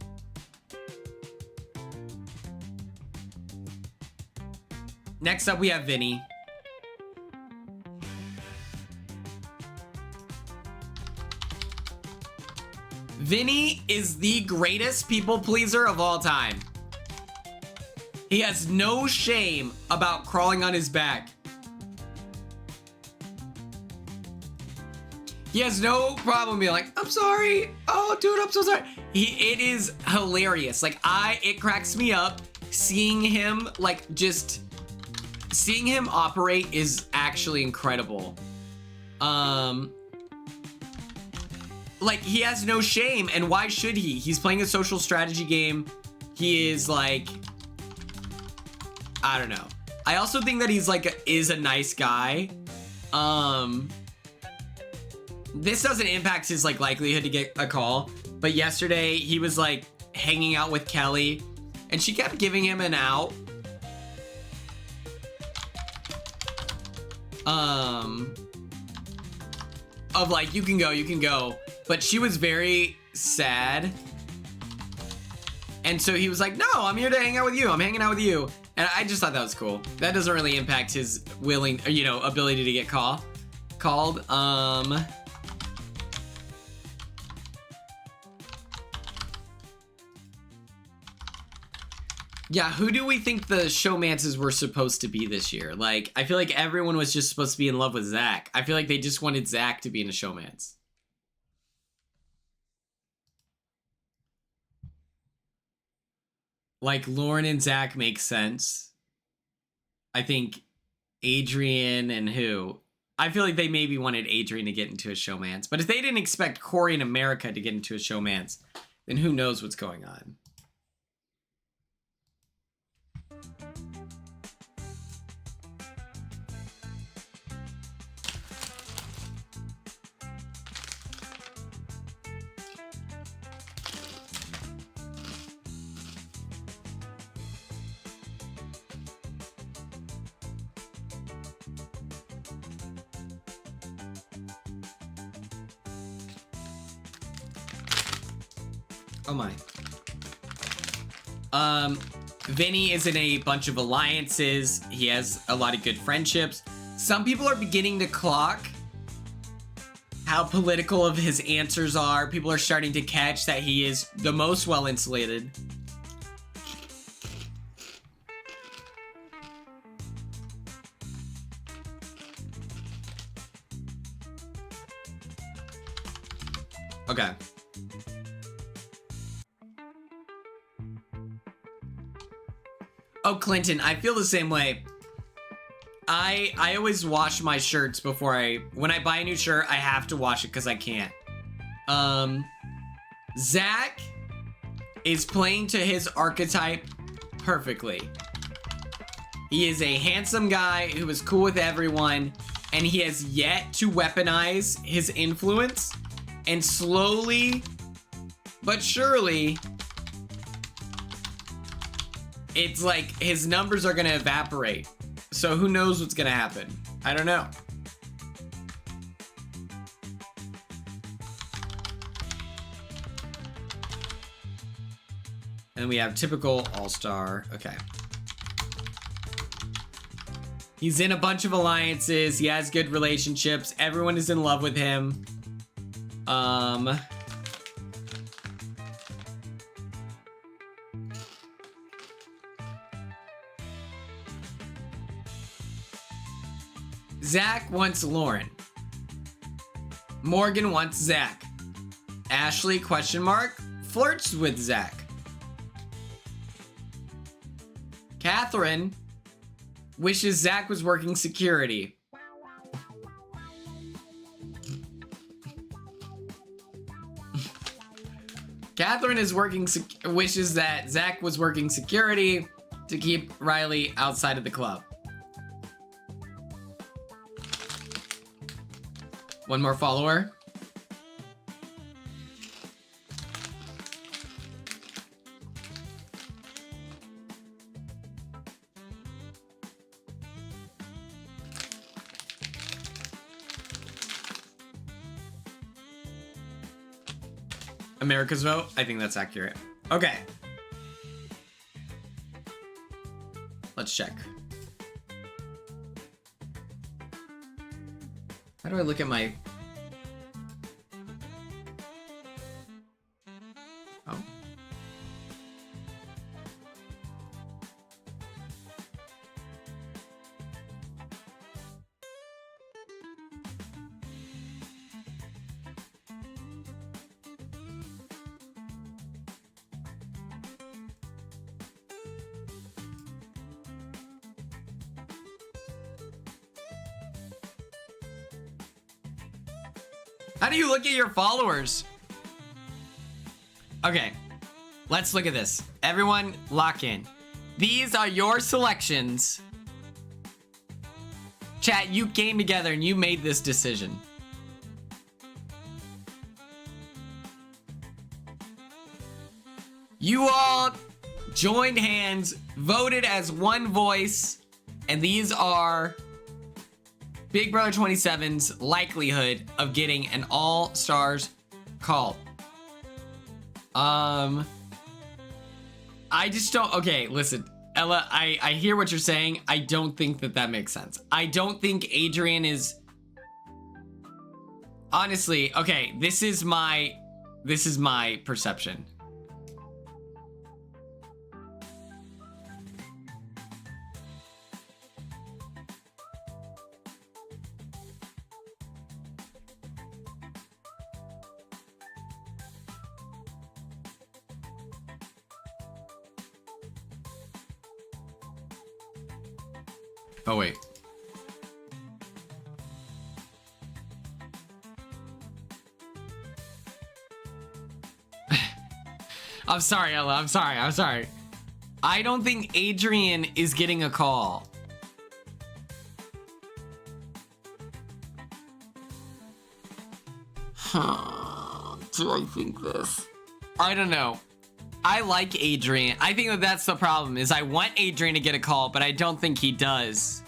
Next up, we have Vinny. Vinny is the greatest people pleaser of all time. He has no shame about crawling on his back. He has no problem being like, I'm sorry. Oh, dude, I'm so sorry. It is hilarious. Like, it cracks me up seeing him, like, just seeing him operate is actually incredible. Like, he has no shame, and why should he? He's playing a social strategy game. He is like, I don't know. I also think that he's like is a nice guy. This doesn't impact his like likelihood to get a call, but yesterday he was like hanging out with Kelly and she kept giving him an out. Of like, you can go. But she was very sad. And so he was like, no, I'm here to hang out with you. I'm hanging out with you. And I just thought that was cool. That doesn't really impact his ability to get called. Yeah, who do we think the showmances were supposed to be this year? Like, I feel like everyone was just supposed to be in love with Zach. I feel like they just wanted Zach to be in a showmance. Like, Lauren and Zach make sense. I think Adrian and who? I feel like they maybe wanted Adrian to get into a showmance. But if they didn't expect Corey and America to get into a showmance, then who knows what's going on? Oh my. Vinny is in a bunch of alliances. He has a lot of good friendships. Some people are beginning to clock how political of his answers are. People are starting to catch that he is the most well-insulated. Okay. Oh, Clinton, I feel the same way. I always wash my shirts before when I buy a new shirt, I have to wash it because I can't. Zach is playing to his archetype perfectly. He is a handsome guy who is cool with everyone, and he has yet to weaponize his influence, and slowly but surely it's like his numbers are gonna evaporate. So who knows what's gonna happen? I don't know. And we have typical all-star. Okay. He's in a bunch of alliances. He has good relationships. Everyone is in love with him. Zach wants Lauren. Morgan wants Zach. Ashley, question mark, flirts with Zach. Catherine wishes Zach was working security. Catherine is wishes that Zach was working security to keep Riley outside of the club. One more follower. America's vote? I think that's accurate. Okay. Let's check. How do I look at my... Oh. How do you look at your followers? Okay, let's look at this. Everyone, lock in. These are your selections. Chat, you came together and you made this decision. You all joined hands, voted as one voice, and these are Big Brother 27's likelihood of getting an all-stars call. I just don't... Okay, listen. Ella, I hear what you're saying. I don't think that makes sense. I don't think Adrian is... Honestly, okay, this is my perception. Oh, wait. I'm sorry, Ella. I'm sorry. I don't think Adrian is getting a call. Do I think this? I don't know. I like Adrian. I think that's the problem, is I want Adrian to get a call, but I don't think he does.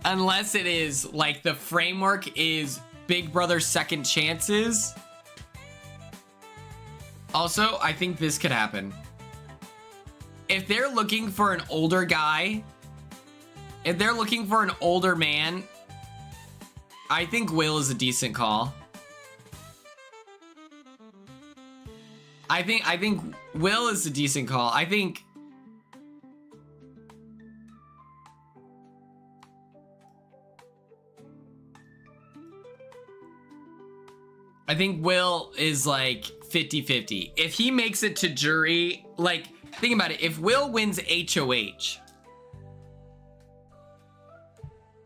Unless it is, like, the framework is Big Brother second chances. Also, I think this could happen. If they're looking for an older guy, if they're looking for an older man, I think Will is a decent call. I think Will is a decent call. I think Will is like 50-50. If he makes it to jury, like, think about it. If Will wins HOH,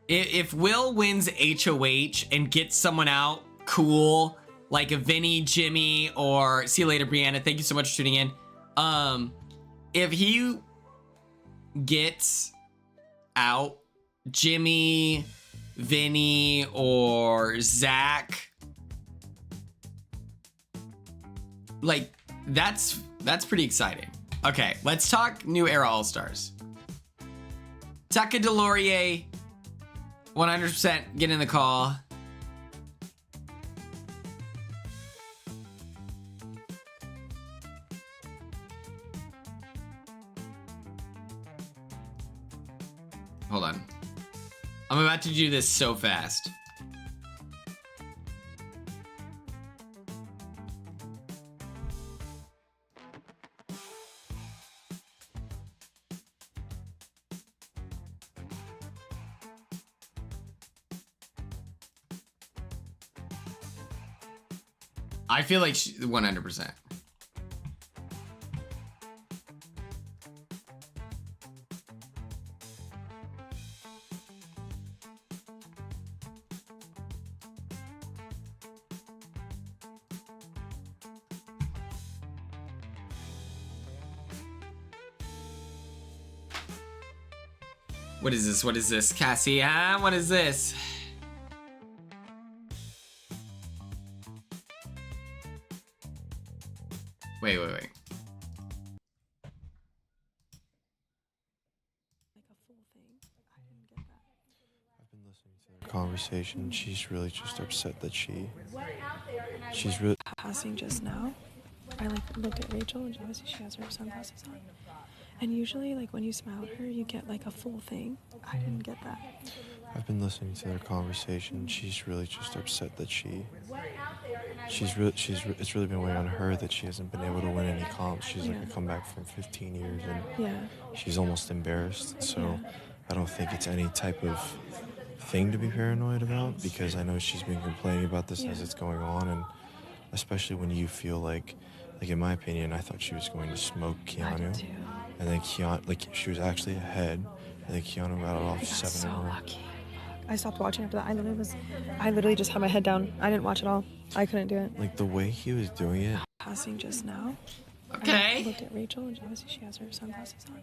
if Will wins HOH and gets someone out cool, like a Vinny, Jimmy, or see you later, Brianna. Thank you so much for tuning in. If he gets out Jimmy, Vinny, or Zach, like, that's pretty exciting. Okay, let's talk New Era All-Stars. Tucker Delorier, 100% get in the call. Hold on. I'm about to do this so fast. I feel like 100%. What is this? What is this? Cassie, huh? What is this? Wait. Conversation. She's really just upset that she's really passing just now. I like looked at Rachel and obviously she has her sunglasses on. And usually like when you smile at her you get like a full thing. I didn't get that. I've been listening to their conversation. She's really just upset that it's really been weighing on her that she hasn't been able to win any comps. She's like a comeback from 15 years and she's almost embarrassed. So I don't think it's any type of thing to be paranoid about, because I know she's been complaining about this as it's going on, and especially when you feel like in my opinion, I thought she was going to smoke Keanu, and then Keanu, like she was actually ahead, and then Keanu rattled off 7 in a row. Lucky. I stopped watching after that. I literally just had my head down. I didn't watch it all. I couldn't do it. Like the way he was doing it. Passing just now. Okay. I looked at Rachel and obviously she has her sunglasses on.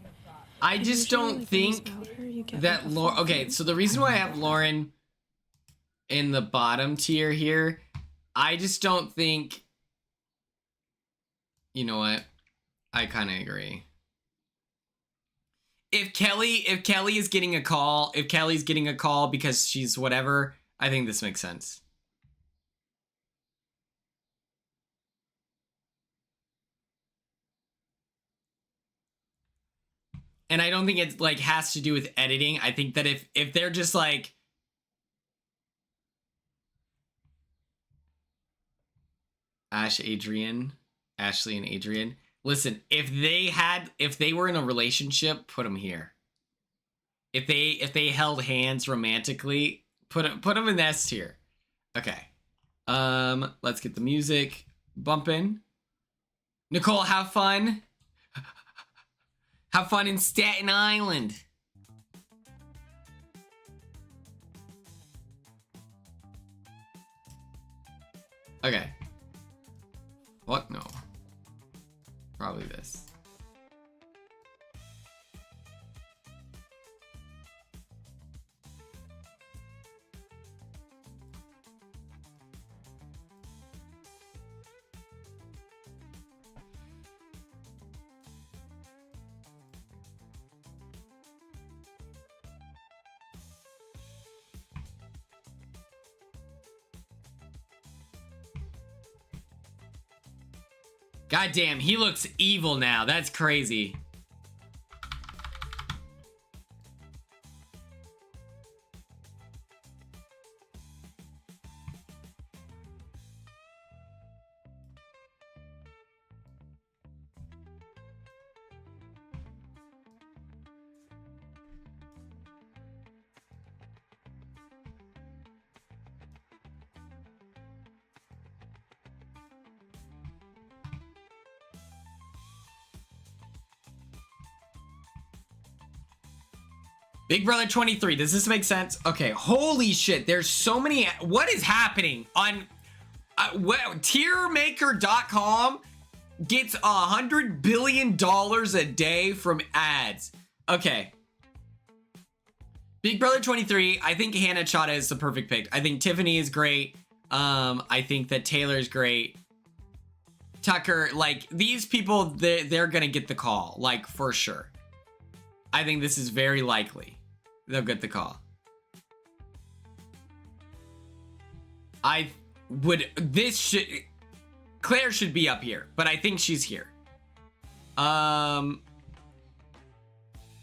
I just don't think that Lauren. Okay, so the reason why I have Lauren in the bottom tier here, I just don't think. You know what? I kind of agree. If Kelly is getting a call, if Kelly's getting a call because she's whatever, I think this makes sense. And I don't think it like has to do with editing. I think that if they're just like Ashley and Adrian, listen, if they were in a relationship, put them here. If they held hands romantically, put them in S tier. Okay. Let's get the music bumping. Nicole, have fun. Have fun in Staten Island. Okay. What? No. Probably this. God damn, he looks evil now. That's crazy. Big Brother 23, does this make sense? Okay, holy shit, there's so many, what is happening on, tiermaker.com gets $100 billion a day from ads. Okay. Big Brother 23, I think Hannah Chata is the perfect pick. I think Tiffany is great. I think that Taylor is great. Tucker, like, these people, they're gonna get the call, like, for sure. I think this is very likely. They'll get the call. Claire should be up here, but I think she's here.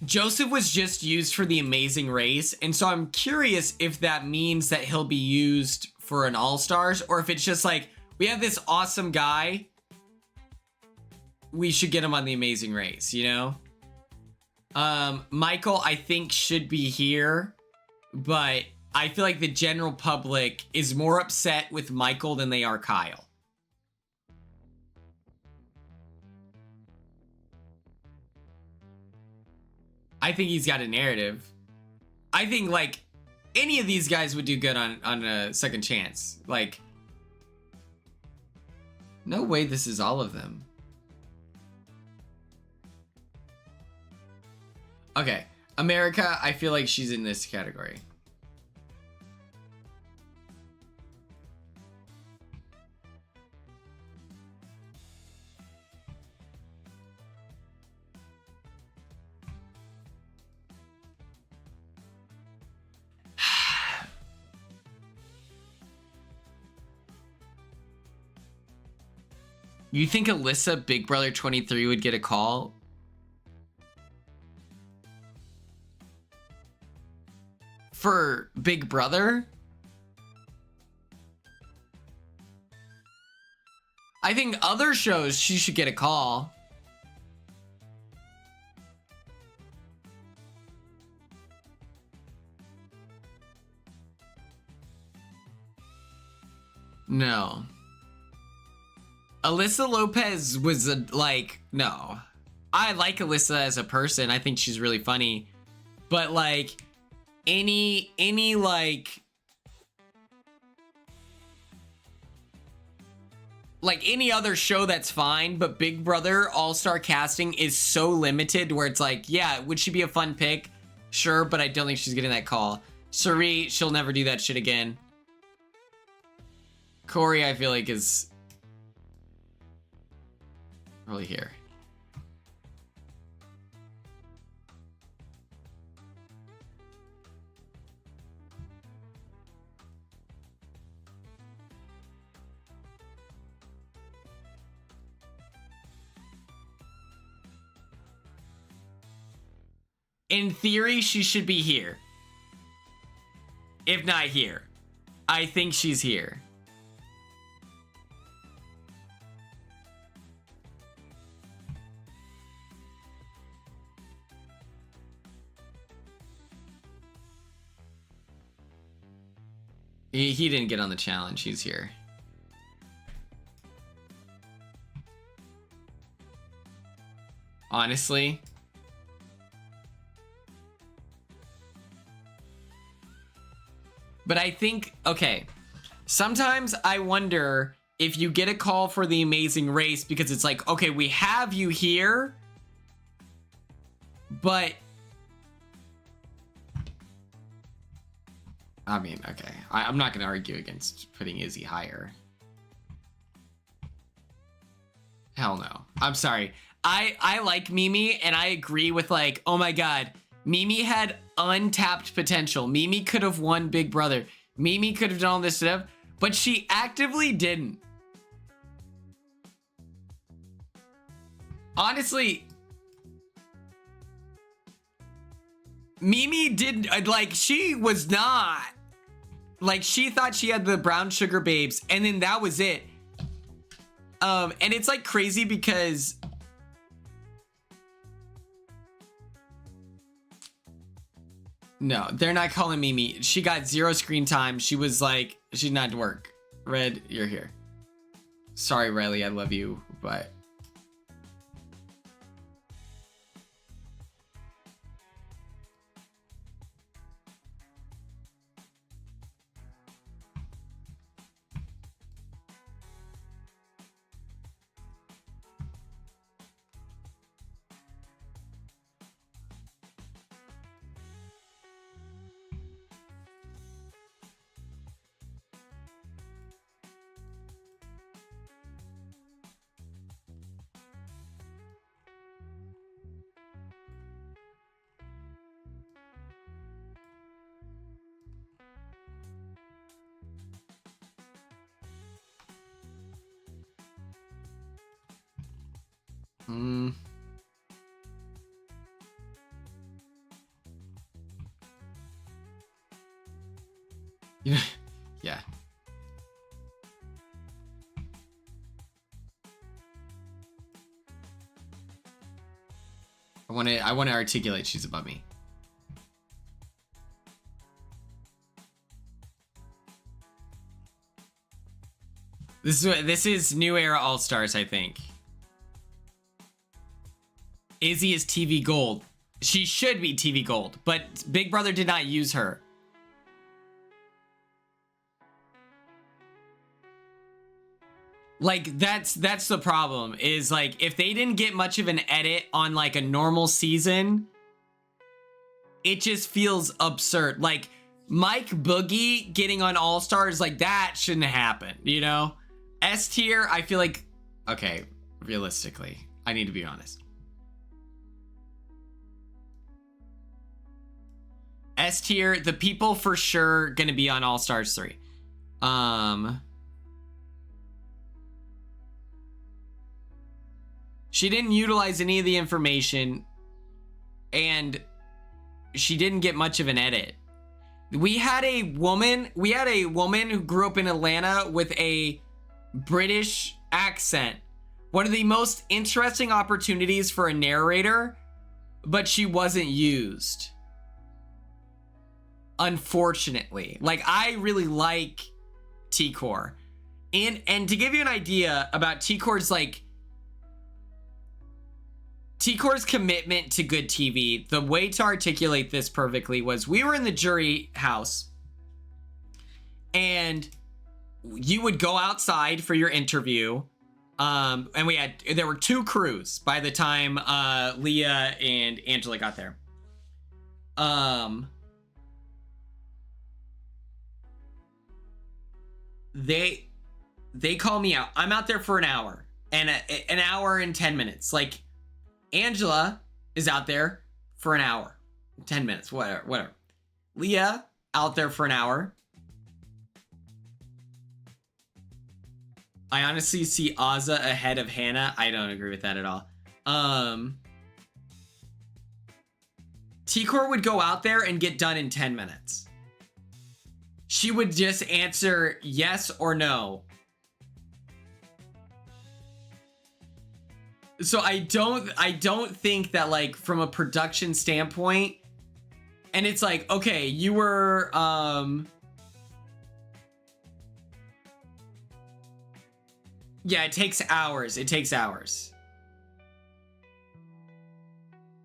Joseph was just used for the Amazing Race, and so I'm curious if that means that he'll be used for an All-Stars, or if it's just like, we have this awesome guy, we should get him on the Amazing Race, you know? Michael, I think, should be here, but I feel like the general public is more upset with Michael than they are Kyle. I think he's got a narrative. I think, like, any of these guys would do good on a second chance. Like, no way this is all of them. Okay, America, I feel like she's in this category. You think Alyssa, Big Brother 23, would get a call? For Big Brother? I think other shows she should get a call. No. Alyssa Lopez was no. I like Alyssa as a person. I think she's really funny. But like any any other show, that's fine, but Big Brother All-Star casting is so limited where it's like, yeah, would she be a fun pick? Sure, but I don't think she's getting that call. Suri, she'll never do that shit again. Corey, I feel like, is really here. In theory, she should be here. If not here. I think she's here. He didn't get on the challenge. He's here. Honestly. But I think, okay, sometimes I wonder if you get a call for the Amazing Race because it's like, okay, we have you here, but I mean, okay, I'm not going to argue against putting Izzy higher. Hell no. I'm sorry. I like Mimi, and I agree with, like, oh my god, Mimi had untapped potential. Mimi could have won Big Brother. Mimi could have done all this stuff, but she actively didn't. Honestly, Mimi didn't, like, she was not. Like, she thought she had the brown sugar babes, and then that was it. And it's, like, crazy because no, they're not calling Mimi. She got 0 screen time. She was like, she's not at work. Red, you're here. Sorry, Riley, I love you, but Hmm. Yeah. I want to articulate she's above me. This is New Era All Stars, I think. Izzy is TV Gold. She should be TV Gold, but Big Brother did not use her. Like, that's the problem, is like, if they didn't get much of an edit on like a normal season, it just feels absurd. Like, Mike Boogie getting on All Stars, like, that shouldn't happen, you know? S tier, I feel like, okay, realistically, I need to be honest. S tier, the people for sure gonna be on All Stars 3. She didn't utilize any of the information, and she didn't get much of an edit. We had a woman who grew up in Atlanta with a British accent. One of the most interesting opportunities for a narrator, but she wasn't used. Unfortunately. Like, I really like T-Core. And to give you an idea about T-Core's, like, T-Core's commitment to good TV, the way to articulate this perfectly was, we were in the jury house, and you would go outside for your interview, and there were 2 crews by the time Leah and Angela got there. They call me out. I'm out there for an hour, and an hour and 10 minutes. Like, Angela is out there for an hour, 10 minutes, whatever. Leah out there for an hour. I honestly see Azza ahead of Hannah. I don't agree with that at all. T-Core would go out there and get done in 10 minutes. She would just answer yes or no. So I don't think that, like, from a production standpoint, and it's like, okay, you were yeah, it takes hours.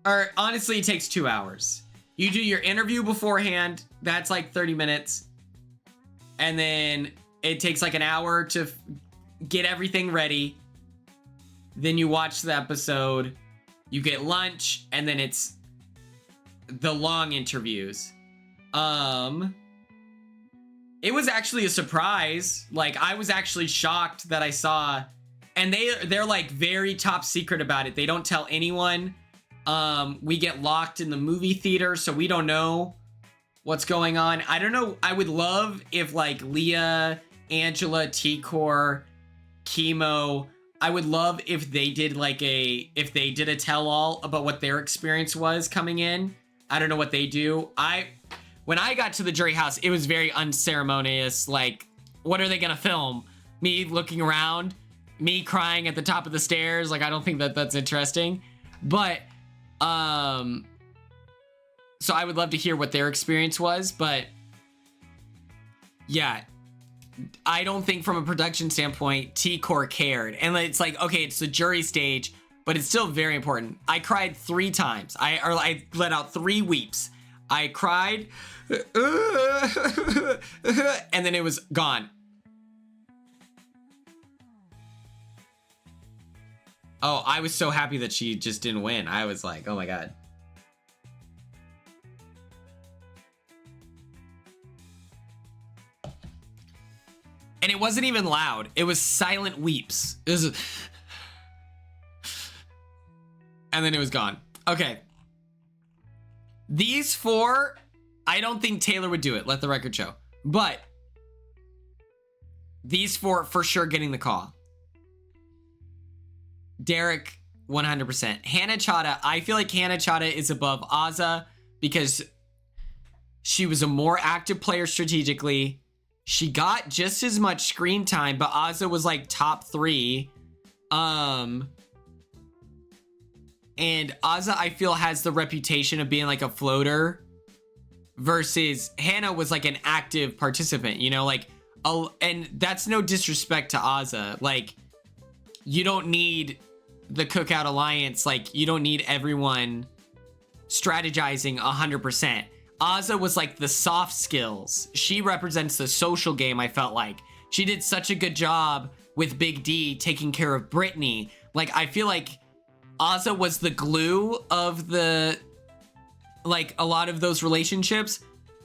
Or honestly, it takes 2 hours. You do your interview beforehand, that's like 30 minutes. And then it takes like an hour to get everything ready. Then you watch the episode, you get lunch, and then it's the long interviews. It was actually a surprise. Like, I was actually shocked that I saw, and they're like very top secret about it. They don't tell anyone. We get locked in the movie theater, so we don't know what's going on. I don't know. I would love if, like, Leah, Angela, T-Core, Chemo, I would love if they did a tell-all about what their experience was coming in. I don't know what they do. When I got to the jury house, it was very unceremonious. Like, what are they gonna film? Me looking around, me crying at the top of the stairs. Like, I don't think that that's interesting. But, so I would love to hear what their experience was. But, yeah, I don't think from a production standpoint, T-Core cared. And it's like, okay, it's the jury stage, but it's still very important. I cried 3 times. I let out 3 weeps. I cried, and then it was gone. Oh, I was so happy that she just didn't win. I was like, oh my God. And it wasn't even loud. It was silent weeps. It was, and then it was gone. Okay. These 4, I don't think Taylor would do it. Let the record show. But these 4 for sure getting the call. Derek, 100%. Hannah Chada, I feel like Hannah Chada is above Azza because she was a more active player strategically. She got just as much screen time, but Azza was like top 3. And Azza, I feel, has the reputation of being like a floater versus Hannah was like an active participant, you know, like, and that's no disrespect to Azza. Like, you don't need the Cookout Alliance. Like, you don't need everyone strategizing 100%. Azza was like the soft skills. She represents the social game, I felt like. She did such a good job with Big D taking care of Brittany. Like, I feel like Azza was the glue of the, like, a lot of those relationships,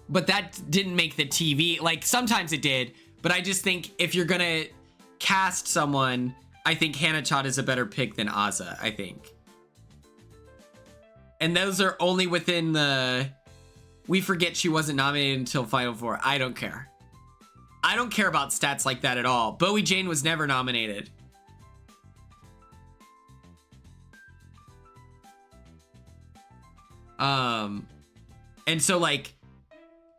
but that didn't make the TV. Like, sometimes it did, but I just think if you're gonna cast someone, I think Hannah Chad is a better pick than Azza, I think. And those are only within the... We forget she wasn't nominated until Final Four. I don't care. I don't care about stats like that at all. Bowie Jane was never nominated. And so, like,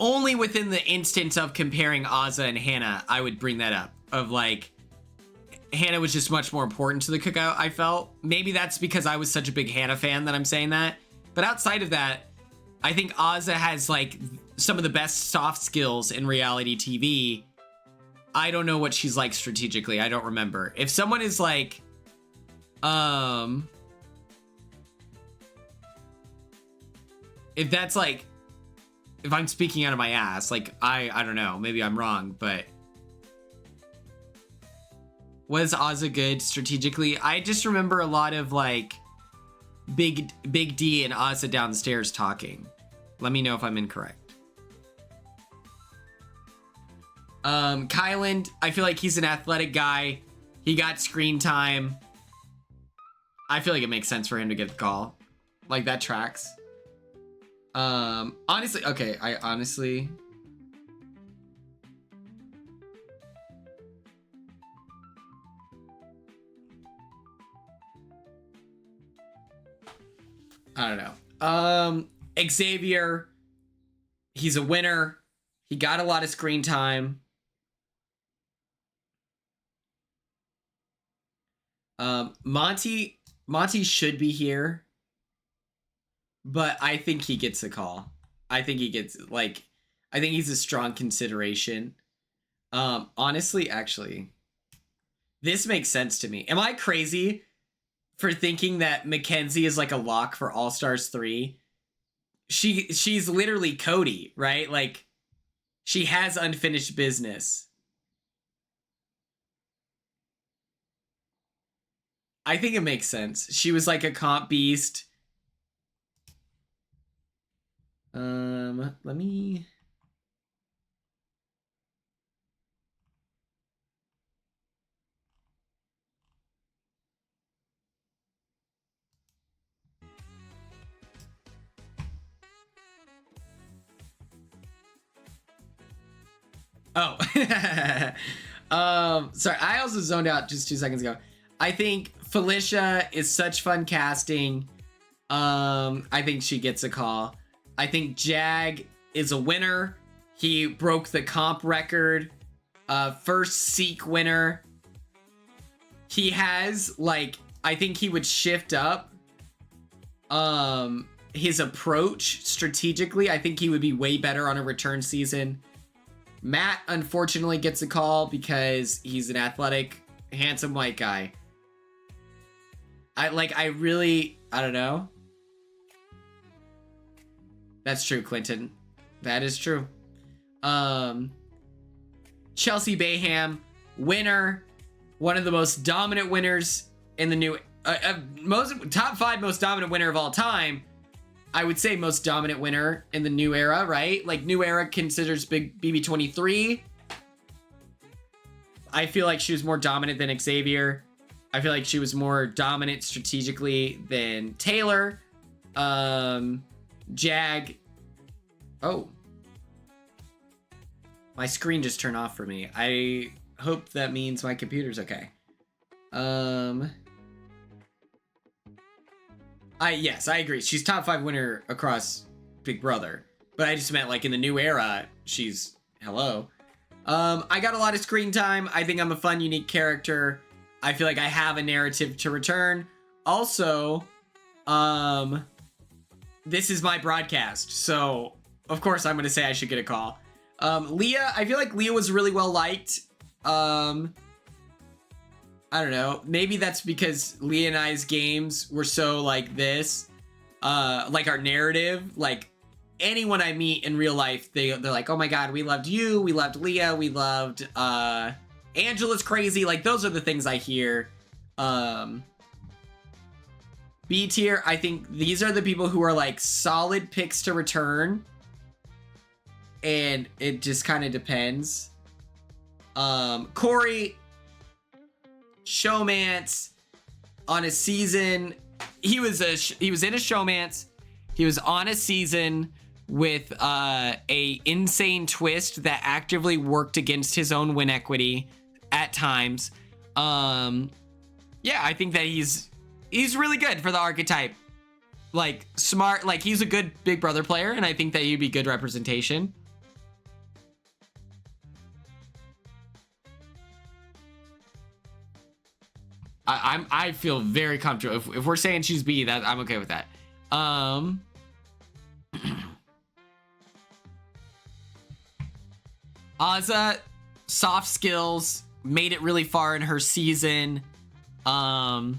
only within the instance of comparing Azza and Hannah, I would bring that up. Of, like, Hannah was just much more important to the Cookout, I felt. Maybe that's because I was such a big Hannah fan that I'm saying that. But outside of that, I think Azza has, like, some of the best soft skills in reality TV. I don't know what she's like strategically. I don't remember. If someone is, like, if that's, like, if I'm speaking out of my ass, like, I don't know. Maybe I'm wrong, but... Was Azza good strategically? I just remember a lot of, like... Big D and Azza downstairs talking. Let me know if I'm incorrect. Kyland, I feel like he's an athletic guy. He got screen time. I feel like it makes sense for him to get the call. Like, that tracks. Honestly, okay, I don't know. Xavier, he's a winner. He got a lot of screen time. Monty should be here, but I think he gets a call. I think he gets, like, I think he's a strong consideration. Honestly, actually, this makes sense to me. Am I crazy for thinking that Mackenzie is like a lock for All Stars 3? She's literally Cody, right? Like, she has unfinished business. I think it makes sense. She was like a comp beast. Let me... Oh, sorry. I also zoned out just 2 seconds ago. I think Felicia is such fun casting. I think she gets a call. I think Jag is a winner. He broke the comp record. First Seek winner. He has, like, I think he would shift up his approach strategically. I think he would be way better on a return season. Matt, unfortunately, gets a call because he's an athletic, handsome white guy. I don't know. That's true, Clinton. That is true. Chelsea Bayham, winner. One of the most dominant winners in the new... top 5 most dominant winner of all time. I would say most dominant winner in the new era, right? Like, new era considers big BB27. I feel like she was more dominant than Xavier. I feel like she was more dominant strategically than Taylor. Jag. Oh. My screen just turned off for me. I hope that means my computer's okay. Yes, I agree. She's top 5 winner across Big Brother. But I just meant like in the new era, she's hello. I got a lot of screen time. I think I'm a fun, unique character. I feel like I have a narrative to return. Also, this is my broadcast, so of course I'm gonna say I should get a call. Leah, I feel like Leah was really well liked. I don't know. Maybe that's because Leah and I's games were so like this. Like our narrative. Like anyone I meet in real life, they're like, oh my god, we loved you, we loved Leah, we loved Angela's crazy. Like those are the things I hear. B tier, I think these are the people who are like solid picks to return. And it just kind of depends. Corey, showmance on a season. He was in a showmance. He was on a season with a insane twist that actively worked against his own win equity at times. Yeah, I think that he's really good for the archetype. Like smart, like he's a good Big Brother player, and I think that he'd be good representation. I feel very comfortable. If we're saying she's B, that I'm okay with that. Azza, soft skills, made it really far in her season. Yeah,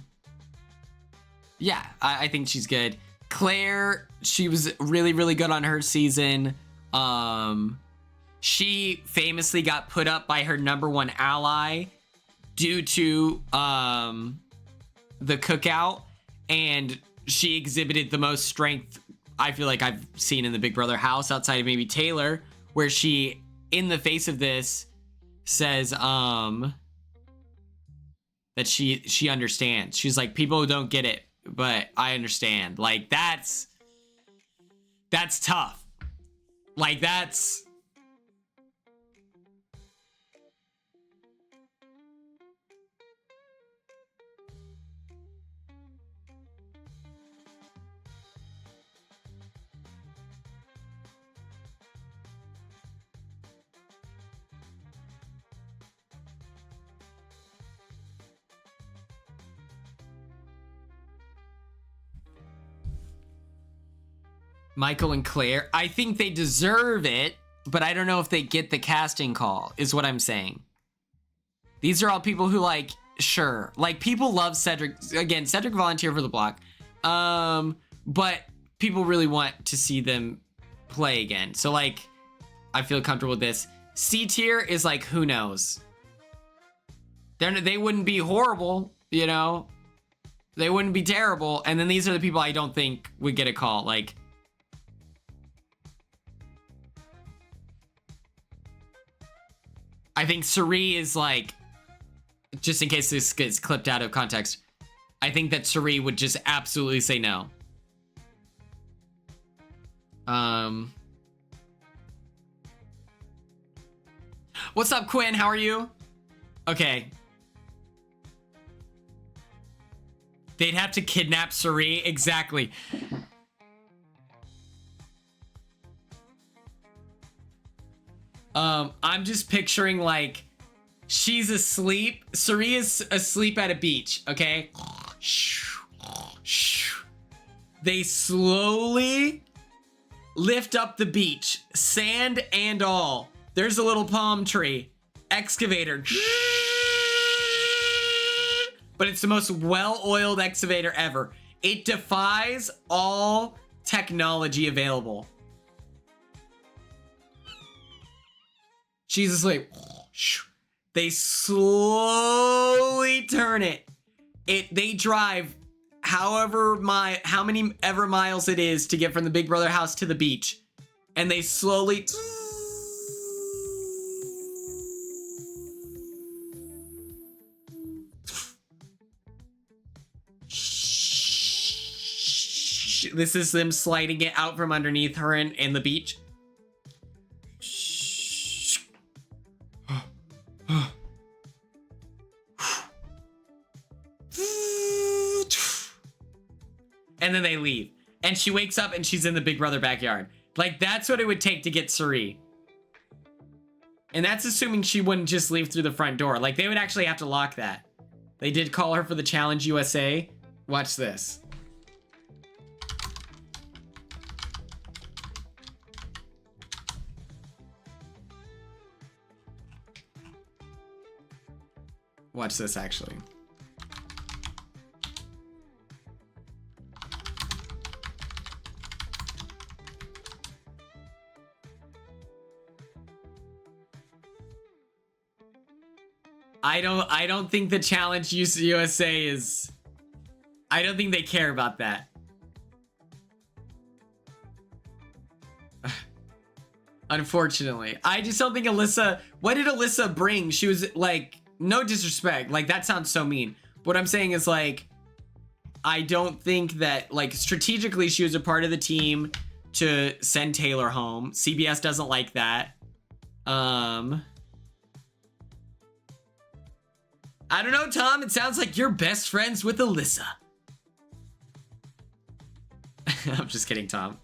I think she's good. Claire, she was really, really good on her season. She famously got put up by her #1 ally due to the cookout, and she exhibited the most strength I feel like I've seen in the Big Brother house outside of maybe Taylor, where she, in the face of this, says that she understands. She's like, people don't get it, but I understand. Like that's tough. Like that's Michael and Claire. I think they deserve it, but I don't know if they get the casting call, is what I'm saying. These are all people who, like, sure. Like, people love Cedric. Again, Cedric volunteered for the block. But people really want to see them play again. So, like, I feel comfortable with this. C tier is, like, who knows? They wouldn't be horrible, you know? They wouldn't be terrible. And then these are the people I don't think would get a call. Like, I think Suri is like, just in case this gets clipped out of context, I think that Suri would just absolutely say no. What's up, Quinn? How are you? Okay. They'd have to kidnap Suri. Exactly. I'm just picturing like she's asleep. Suri is asleep at a beach, okay? They slowly lift up the beach, sand and all. There's a little palm tree. Excavator. But it's the most well-oiled excavator ever. It defies all technology available. She's asleep. They slowly turn it. They drive how many ever miles it is to get from the Big Brother house to the beach. And they slowly this is them sliding it out from underneath her and the beach. And then they leave. And she wakes up and she's in the Big Brother backyard. Like, that's what it would take to get Suri. And that's assuming she wouldn't just leave through the front door. Like, they would actually have to lock that. They did call her for the Challenge USA. Watch this. Watch this, actually. I don't think the Challenge USA is... I don't think they care about that. Unfortunately. I just don't think Alyssa... What did Alyssa bring? She was like... No disrespect. Like, that sounds so mean. What I'm saying is, like... I don't think that... Like, strategically, she was a part of the team to send Taylor home. CBS doesn't like that. I don't know, Tom. It sounds like you're best friends with Alyssa. I'm just kidding, Tom.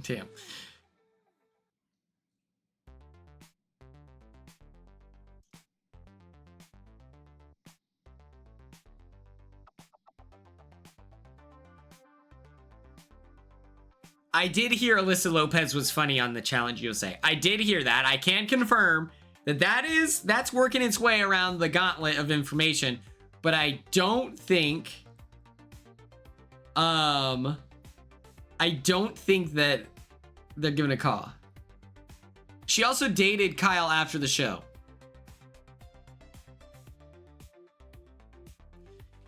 Damn. I did hear Alyssa Lopez was funny on the Challenge USA. I did hear that. I can confirm that that's working its way around the gauntlet of information, but I don't think that they're giving a call. She also dated Kyle after the show.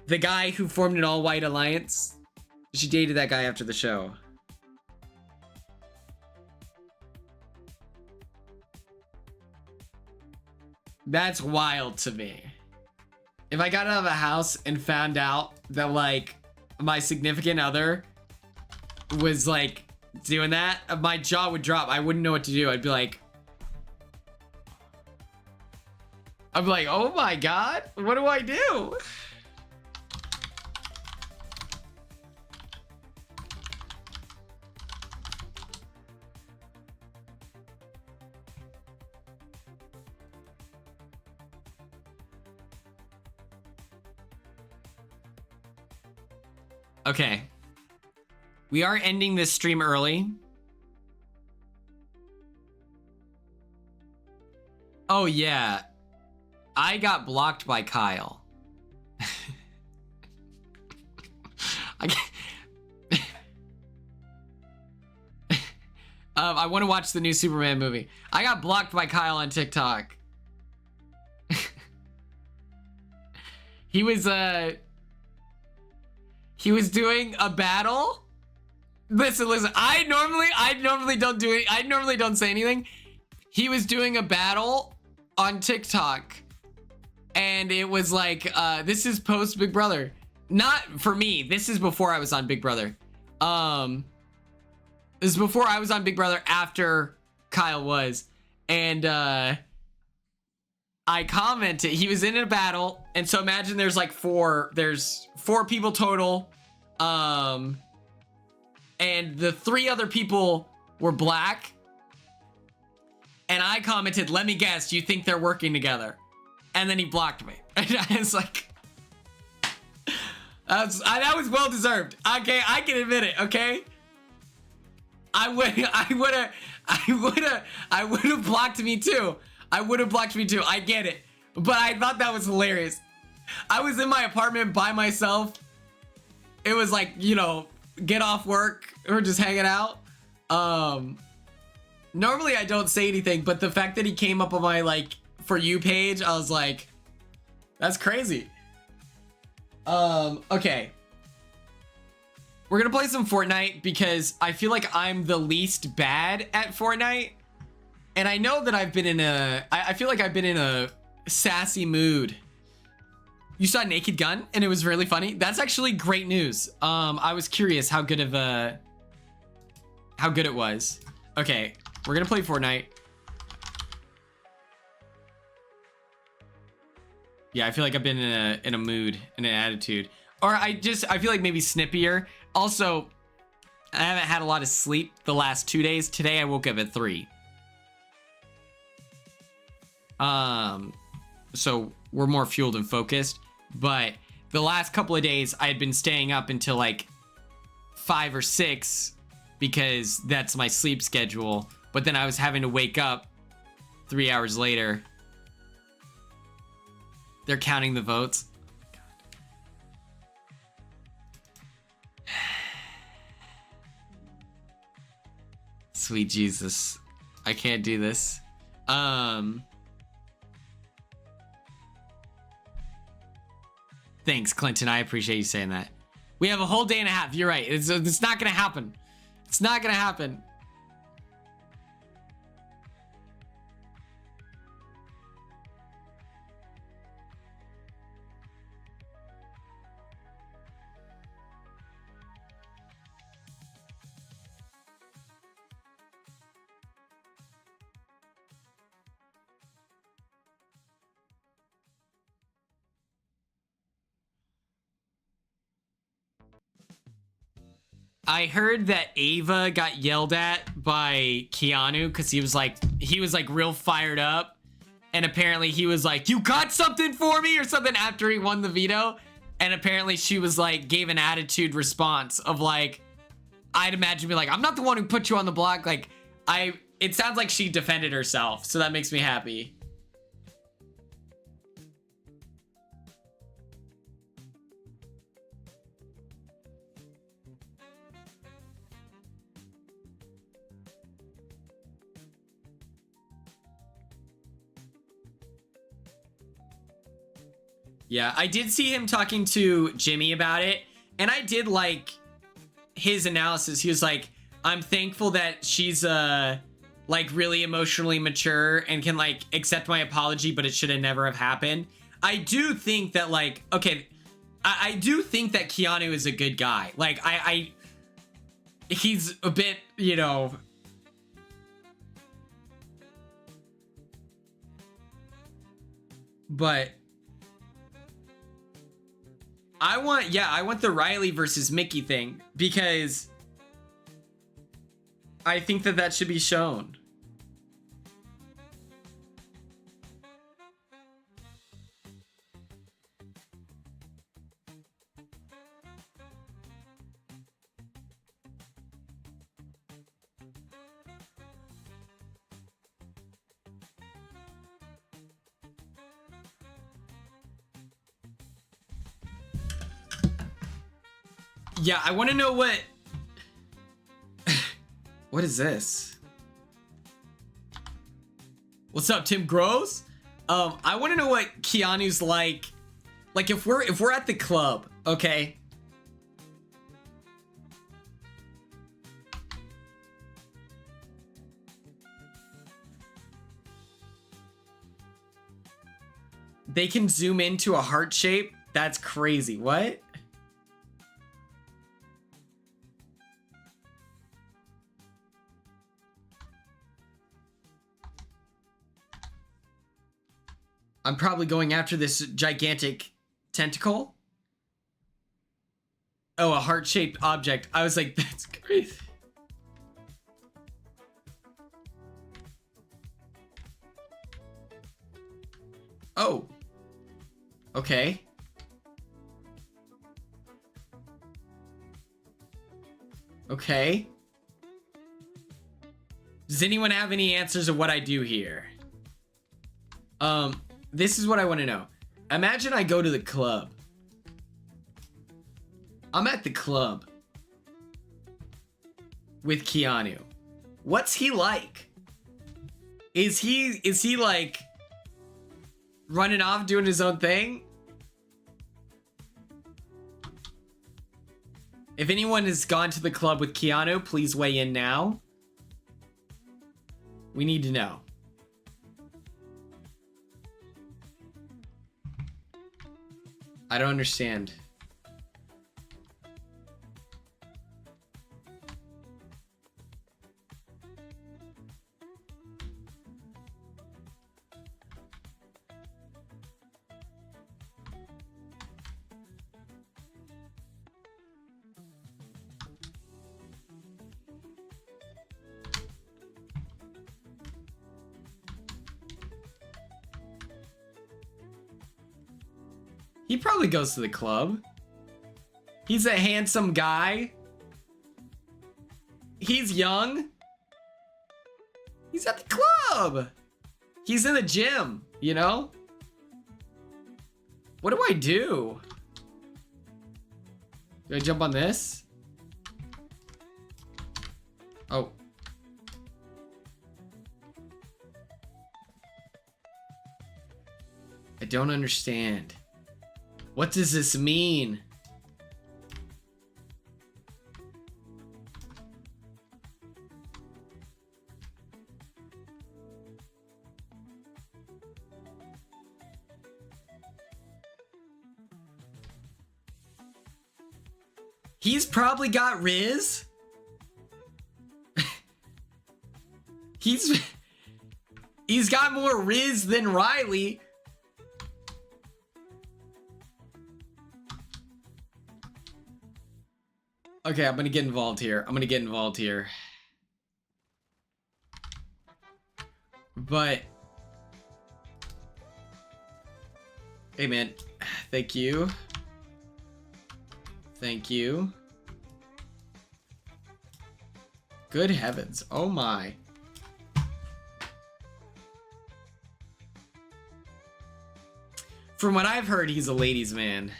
The guy who formed an all-white alliance. She dated that guy after the show. That's wild to me. If I got out of a house and found out that, like, my significant other was, like, doing that, my jaw would drop. I wouldn't know what to do. I'd be like, oh my God, what do I do? Okay. We are ending this stream early. Oh, yeah. I got blocked by Kyle. I want to watch the new Superman movie. I got blocked by Kyle on TikTok. He was doing a battle. Listen. I normally don't do it. I normally don't say anything. He was doing a battle on TikTok, and it was like, this is post Big Brother. Not for me. This is before I was on Big Brother. This is before I was on Big Brother, after Kyle was, and I commented. He was in a battle, and so imagine there's like four people total. And the three other people were black. And I commented, let me guess, you think they're working together? And then he blocked me. And I was like, that was well deserved. Okay, I can admit it, okay? I would have blocked me too. I get it. But I thought that was hilarious. I was in my apartment by myself. It was like, you know, get off work or just hanging out. Normally I don't say anything, but the fact that he came up on my, like, For You page, I was like, that's crazy. Okay. We're gonna play some Fortnite because I feel like I'm the least bad at Fortnite. And I know that I've been in I feel like I've been in a sassy mood. You saw Naked Gun and it was really funny. That's actually great news. I was curious how good it was. Okay, we're gonna play Fortnite. Yeah, I feel like I've been in a mood, in an attitude. Or I feel like maybe snippier. Also, I haven't had a lot of sleep the last 2 days. Today I woke up at 3. So we're more fueled and focused. But the last couple of days I had been staying up until like 5 or 6 because that's my sleep schedule. But then I was having to wake up 3 hours later. They're counting the votes. Sweet Jesus. I can't do this. Thanks, Clinton. I appreciate you saying that. We have a whole day and a half. You're right. It's not gonna happen. It's not gonna happen. I heard that Ava got yelled at by Keanu because he was like real fired up, and apparently he was like, "You got something for me?" or something after he won the veto, and apparently she was like gave an attitude response of like, I'd imagine be like, "I'm not the one who put you on the block." Like it sounds like she defended herself, so that makes me happy. Yeah, I did see him talking to Jimmy about it, and I did like his analysis. He was like, I'm thankful that she's like really emotionally mature and can like accept my apology, but it should have never have happened. I do think that like, okay, I do think that Keanu is a good guy. Like he's a bit, you know, but I want the Riley versus Mickey thing because I think that should be shown. Yeah, I want to know what... What is this? What's up, Tim Gross? I want to know what Keanu's like. Like, if we're at the club, okay? They can zoom into a heart shape? That's crazy. What? I'm probably going after this gigantic tentacle. Oh, a heart-shaped object. I was like, that's crazy. Oh. Okay. Okay. Does anyone have any answers of what I do here? This is what I want to know. Imagine I go to the club. I'm at the club with Keanu. What's he like? Is he like running off doing his own thing? If anyone has gone to the club with Keanu, please weigh in now. We need to know. I don't understand. He probably goes to the club. He's a handsome guy. He's young. He's at the club. He's in the gym, you know? What do I do? Do I jump on this? Oh. I don't understand. What does this mean? He's probably got Riz. He's got more Riz than Riley. Okay, I'm gonna get involved here. But hey man, thank you. Good heavens. Oh my. From what I've heard, he's a ladies' man.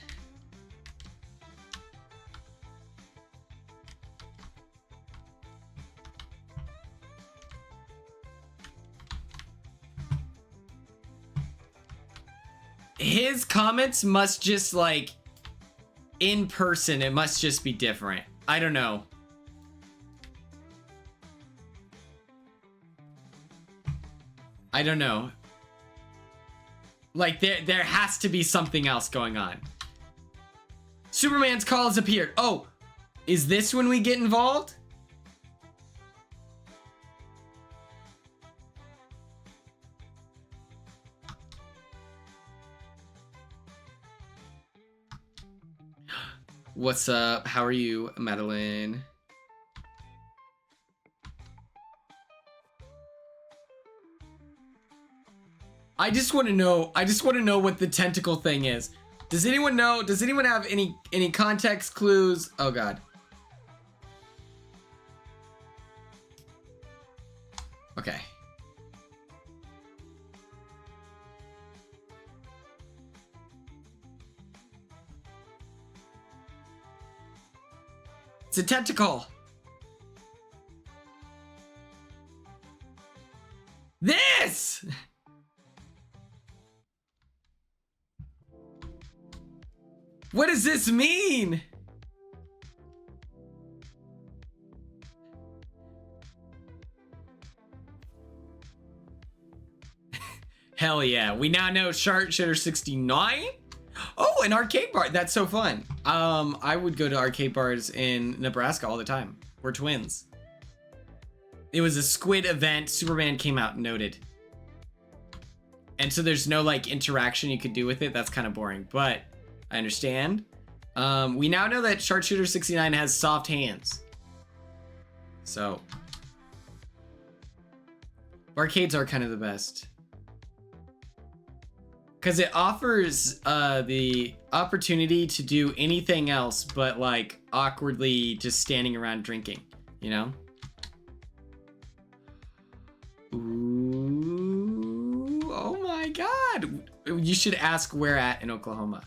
His comments must just, like, in person, it must just be different. I don't know. Like, there has to be something else going on. Superman's call has appeared. Oh, is this when we get involved? What's up? How are you, Madeline? I just want to know what the tentacle thing is. Does anyone know? Does anyone have any context clues? Oh god. Okay. It's a tentacle. This! What does this mean? Hell yeah. We now know Sharpshooter 69? Oh, an arcade bar. That's so fun. I would go to arcade bars in Nebraska all the time. We're twins. It was a squid event. Superman came out noted. And so there's no like interaction you could do with it. That's kind of boring, but I understand. We now know that Sharpshooter 69 has soft hands. So arcades are kind of the best. Because it offers the opportunity to do anything else but like awkwardly just standing around drinking, you know? Ooh, oh my god. You should ask where at in Oklahoma.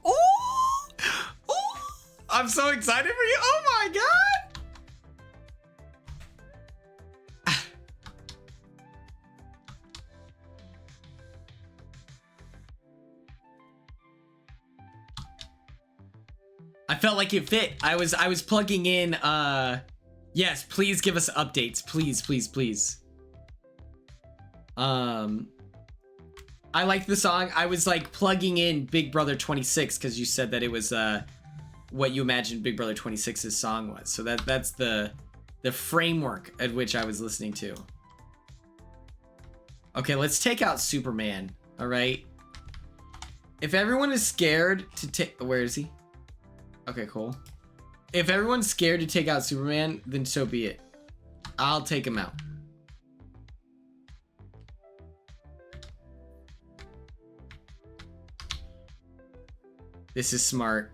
Oh! Oh! I'm so excited for you. Oh my god! I felt like it fit. I was plugging in, yes, please give us updates. Please, please, please. I like the song. I was like plugging in Big Brother 26 because you said that it was what you imagined Big Brother 26's song was. So that's the framework at which I was listening to. Okay, let's take out Superman. All right. If everyone is scared to take, where is he? Okay, cool. If everyone's scared to take out Superman, then so be it. I'll take him out. This is smart.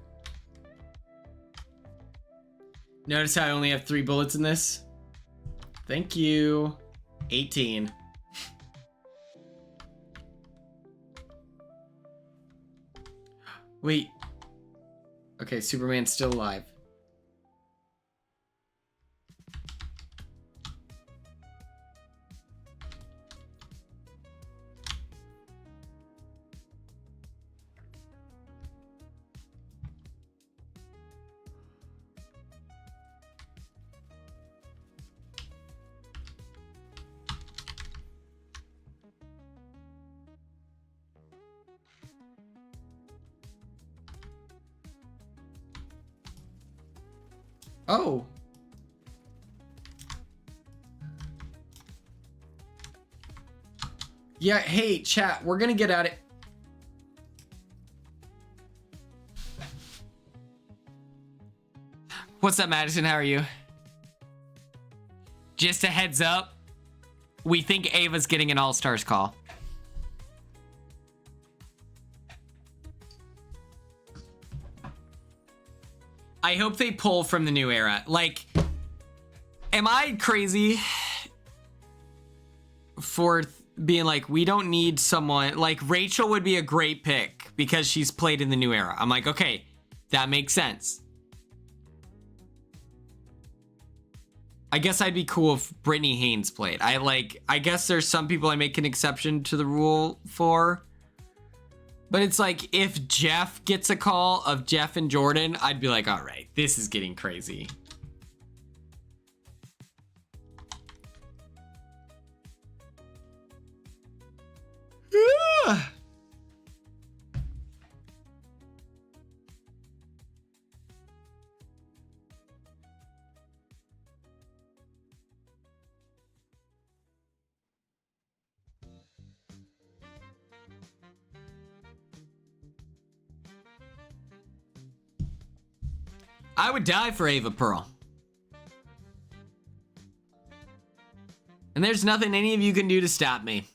Notice how I only have 3 bullets in this? Thank you. 18. Wait. Okay, Superman's still alive. Oh. Yeah, hey, chat, we're gonna get at it. What's up, Madison? How are you? Just a heads up, we think Ava's getting an All-Stars call. I hope they pull from the new era. Like, am I crazy for being like, we don't need someone like Rachel would be a great pick because she's played in the new era? I'm like, okay, that makes sense. I guess I'd be cool if Brittany Haynes played. I guess there's some people I make an exception to the rule for. But it's like, if Jeff gets a call of Jeff and Jordan, I'd be like, all right, this is getting crazy. I would die for Ava Pearl. And there's nothing any of you can do to stop me.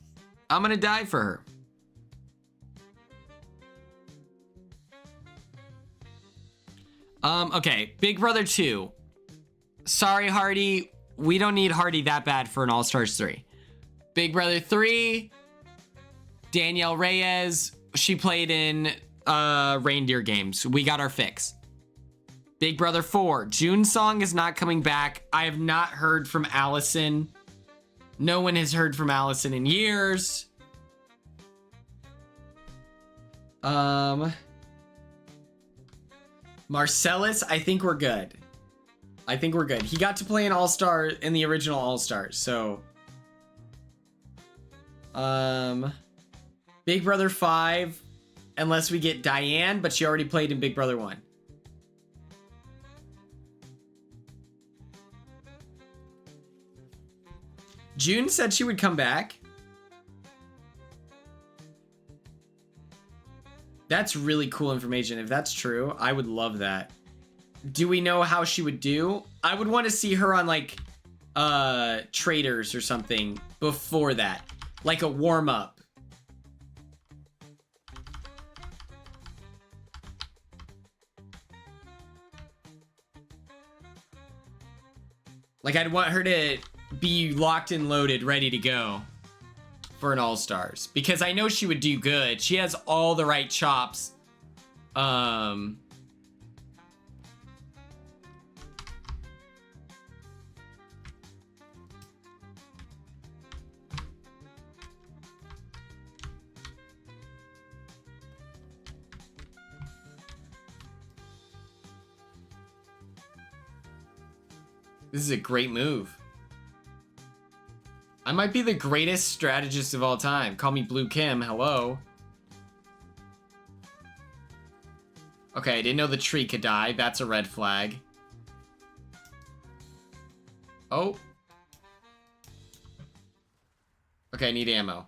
I'm gonna die for her. Okay, Big Brother 2. Sorry, Hardy. We don't need Hardy that bad for an All-Stars 3. Big Brother 3. Danielle Reyes. She played in reindeer games. We got our fix. Big Brother 4. June Song is not coming back. I have not heard from Allison. No one has heard from Allison in years. Marcellus, I think we're good. I think we're good. He got to play an All-Star in the original All-Stars, so. Big Brother 5, unless we get Diane, but she already played in Big Brother 1. June said she would come back. That's really cool information. If that's true, I would love that. Do we know how she would do? I would want to see her on like Traders or something before that. Like a warm-up. Like I'd want her to be locked and loaded, ready to go for an All-Stars. Because I know she would do good. She has all the right chops. This is a great move. I might be the greatest strategist of all time. Call me Blue Kim. Hello. Okay, I didn't know the tree could die. That's a red flag. Oh. Okay, I need ammo.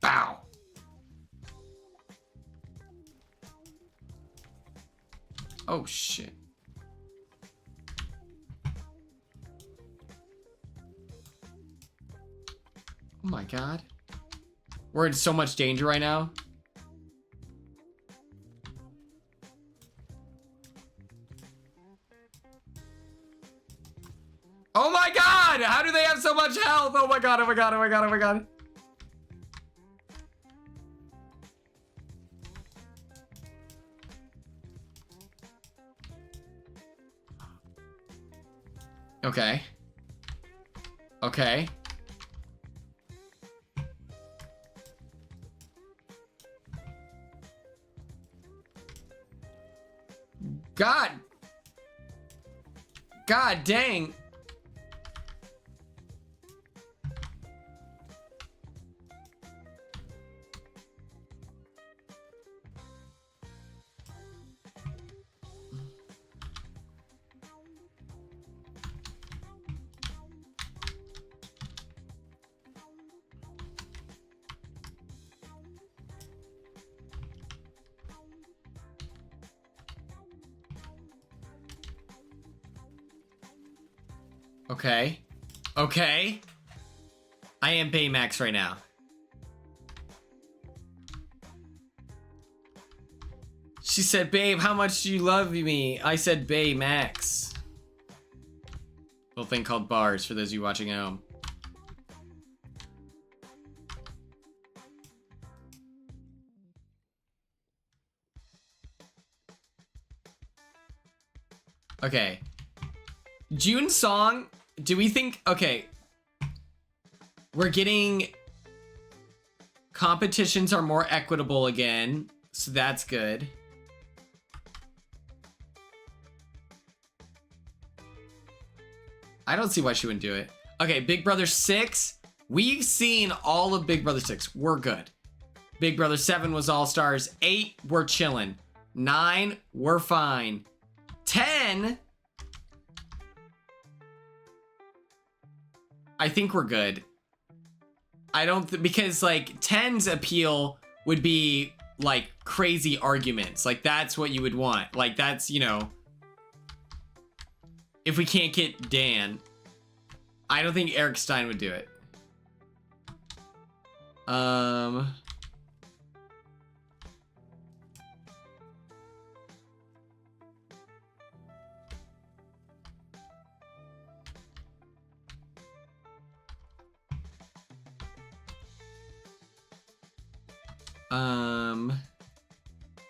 Bow. Oh, shit. Oh my god. We're in so much danger right now. Oh my god! How do they have so much health? Oh my god, oh my god, oh my god, oh my god. Okay. Okay. God. God dang. Okay. Okay. I am Baymax right now. She said, babe, how much do you love me? I said, Baymax. Little thing called bars for those of you watching at home. Okay. June song, do we think, okay. We're getting, competitions are more equitable again, so that's good. I don't see why she wouldn't do it. Okay, Big Brother 6, we've seen all of Big Brother 6, we're good. Big Brother 7 was All-Stars, 8, we're chilling. 9, we're fine. 10, I think we're good. I don't, because like 10's appeal would be like crazy arguments. Like that's what you would want. Like that's, you know, if we can't get Dan, I don't think Eric Stein would do it.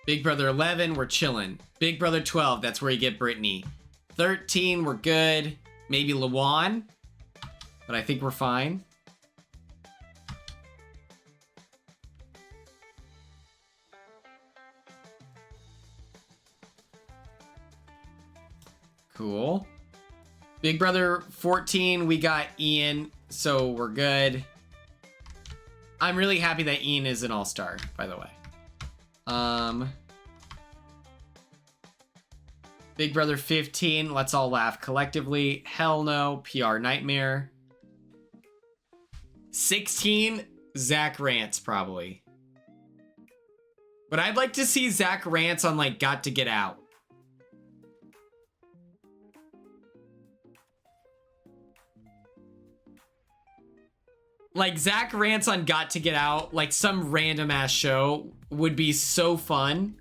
Big Brother 11, we're chilling. Big Brother 12, that's where you get Brittany. 13, we're good. Maybe Lawan, but I think we're fine. Cool. Big Brother 14, we got Ian, so we're good. I'm really happy that Ian is an all-star, by the way. Big Brother 15, let's all laugh collectively. Hell no, PR nightmare. 16, Zach Rants, probably. But I'd like to see Zach Rants on, like, Got to Get Out. Like, Zach Rants on Got to Get Out, like some random ass show, would be so fun.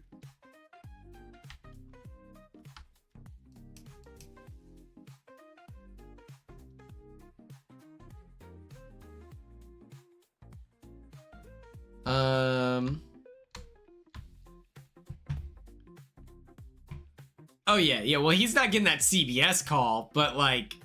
Oh yeah, well he's not getting that CBS call, but like...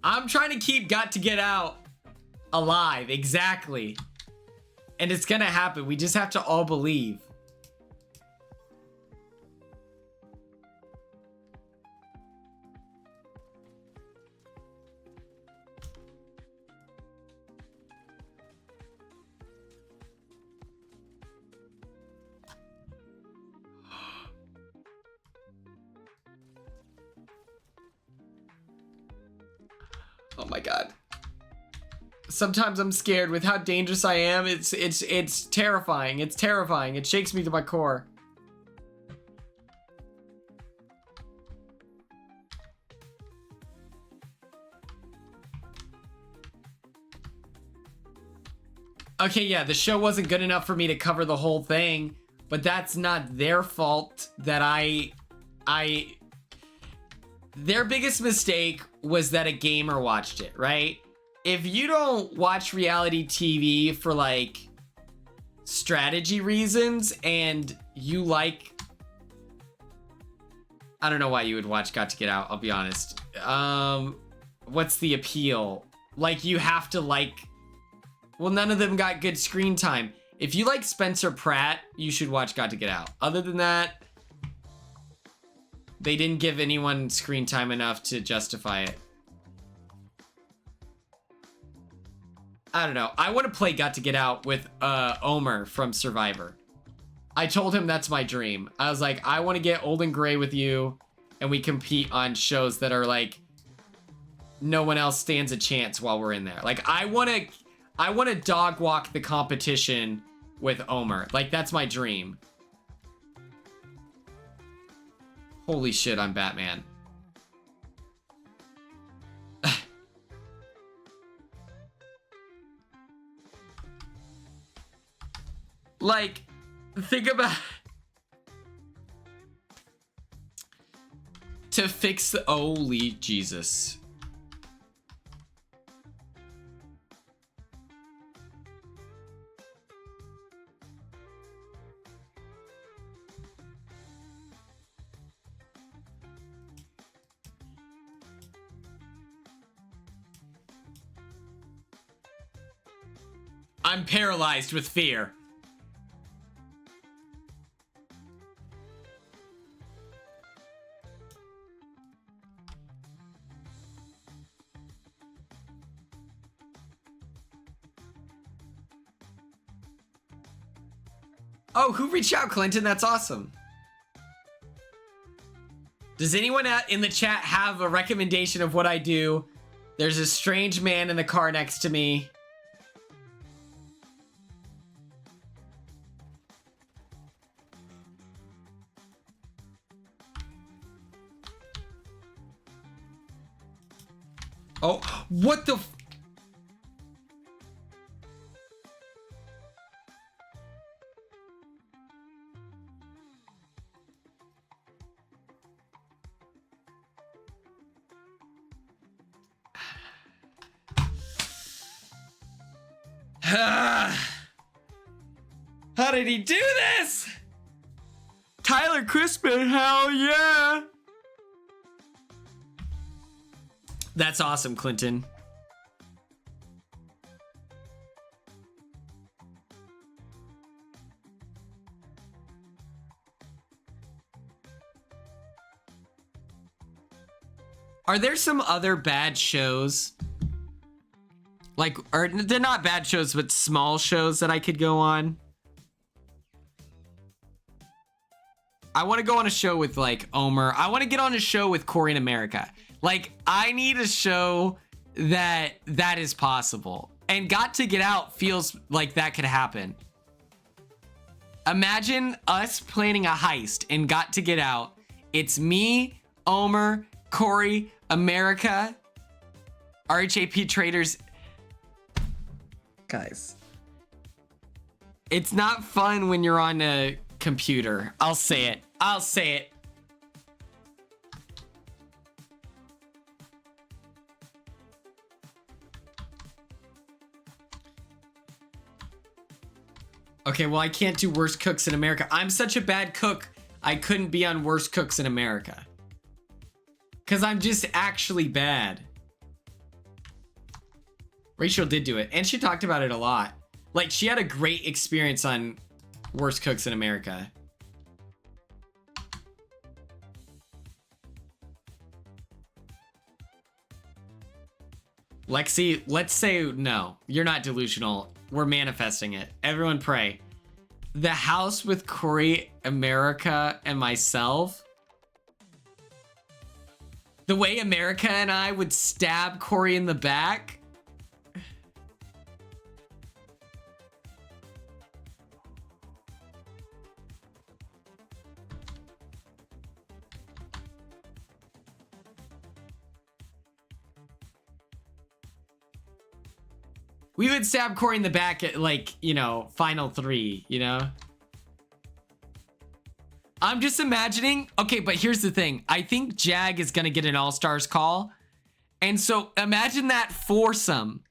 I'm trying to keep Got to Get Out alive, exactly. And it's gonna happen, we just have to all believe. Oh my god. Sometimes I'm scared with how dangerous I am. It's terrifying. It's terrifying. It shakes me to my core. Okay, yeah, the show wasn't good enough for me to cover the whole thing, but that's not their fault that their biggest mistake was that a gamer watched it, right? If you don't watch reality TV for like strategy reasons and you like, I don't know why you would watch Got to Get Out, I'll be honest. What's the appeal? Like you have to like, well, none of them got good screen time. If you like Spencer Pratt, you should watch Got to Get Out. Other than that, they didn't give anyone screen time enough to justify it. I don't know. I want to play Got to Get Out with Omer from Survivor. I told him that's my dream. I was like, I want to get old and gray with you, and we compete on shows that are like, no one else stands a chance while we're in there. Like, I want to dog walk the competition with Omer. Like, that's my dream. Holy shit, I'm Batman. Like, think about... To fix the... Holy Jesus. I'm paralyzed with fear. Oh, who reached out, Clinton? That's awesome. Does anyone in the chat have a recommendation of what I do? There's a strange man in the car next to me. Oh, what the f- How did he do this? Tyler Crispin, hell yeah. That's awesome, Clinton. Are there some other bad shows? Like, or they're not bad shows, but small shows that I could go on? I want to go on a show with like Omer. I want to get on a show with Corey in America. Like, I need a show that is possible. And Got to Get Out feels like that could happen. Imagine us planning a heist and Got to Get Out. It's me, Omer, Corey, America, RHAP traders. Guys, it's not fun when you're on a computer. I'll say it. I'll say it. Okay, well, I can't do Worst Cooks in America. I'm such a bad cook, I couldn't be on Worst Cooks in America. Because I'm just actually bad. Rachel did do it, and she talked about it a lot. Like, she had a great experience on Worst Cooks in America. Lexi, let's say no. You're not delusional. We're manifesting it. Everyone pray. The house with Corey, America, and myself. The way America and I would stab Corey in the back. We would stab Corey in the back at, like, you know, final 3, you know? I'm just imagining. Okay, but here's the thing. I think Jag is going to get an All-Stars call. And so imagine that foursome.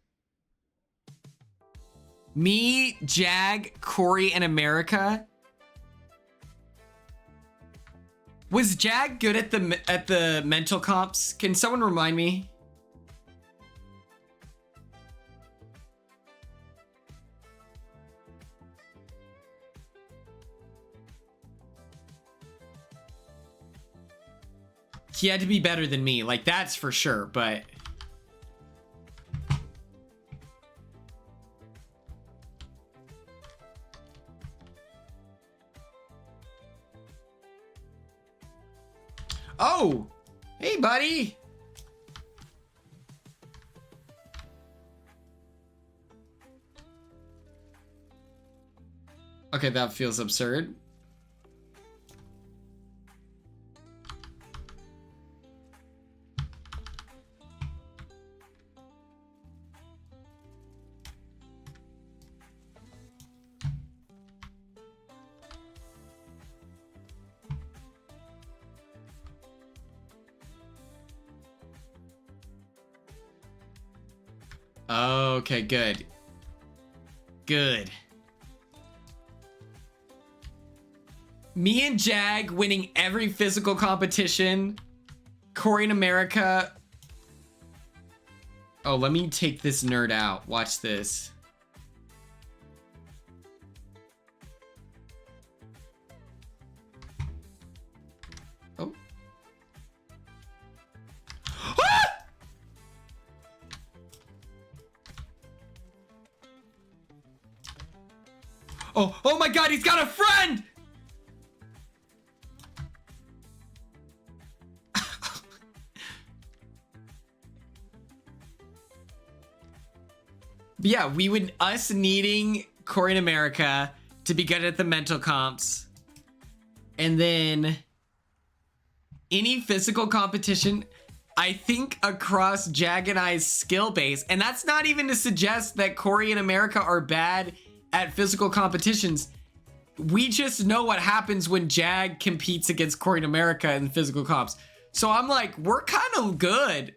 Me, Jag, Corey, and America. Was Jag good at the mental comps? Can someone remind me? He had to be better than me, like that's for sure, but oh, hey buddy. Okay, that feels absurd. Okay, good. Good. Me and Jag winning every physical competition. Corey in America. Oh, let me take this nerd out. Watch this. Oh. Ah! Oh my God, he's got a friend! But yeah, us needing Corey in America to be good at the mental comps. And then any physical competition, I think across Jag and I's skill base, and that's not even to suggest that Corey and America are bad at physical competitions. We just know what happens when Jag competes against Corey and America in physical comps. So I'm like, we're kind of good.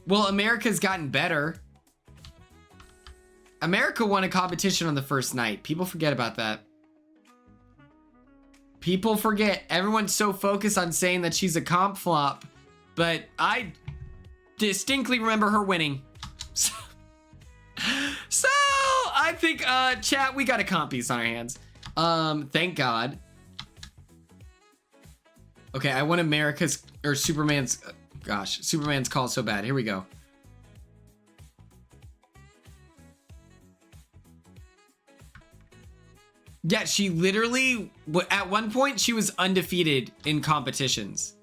Well, America's gotten better. America won a competition on the first night. People forget about that. People forget. Everyone's so focused on saying that she's a comp flop, but I distinctly remember her winning. So I think, chat, we got a comp piece on our hands. Thank God. Okay, I want America's, or Superman's, gosh, Superman's call so bad. Here we go. Yeah, she literally, at one point, she was undefeated in competitions.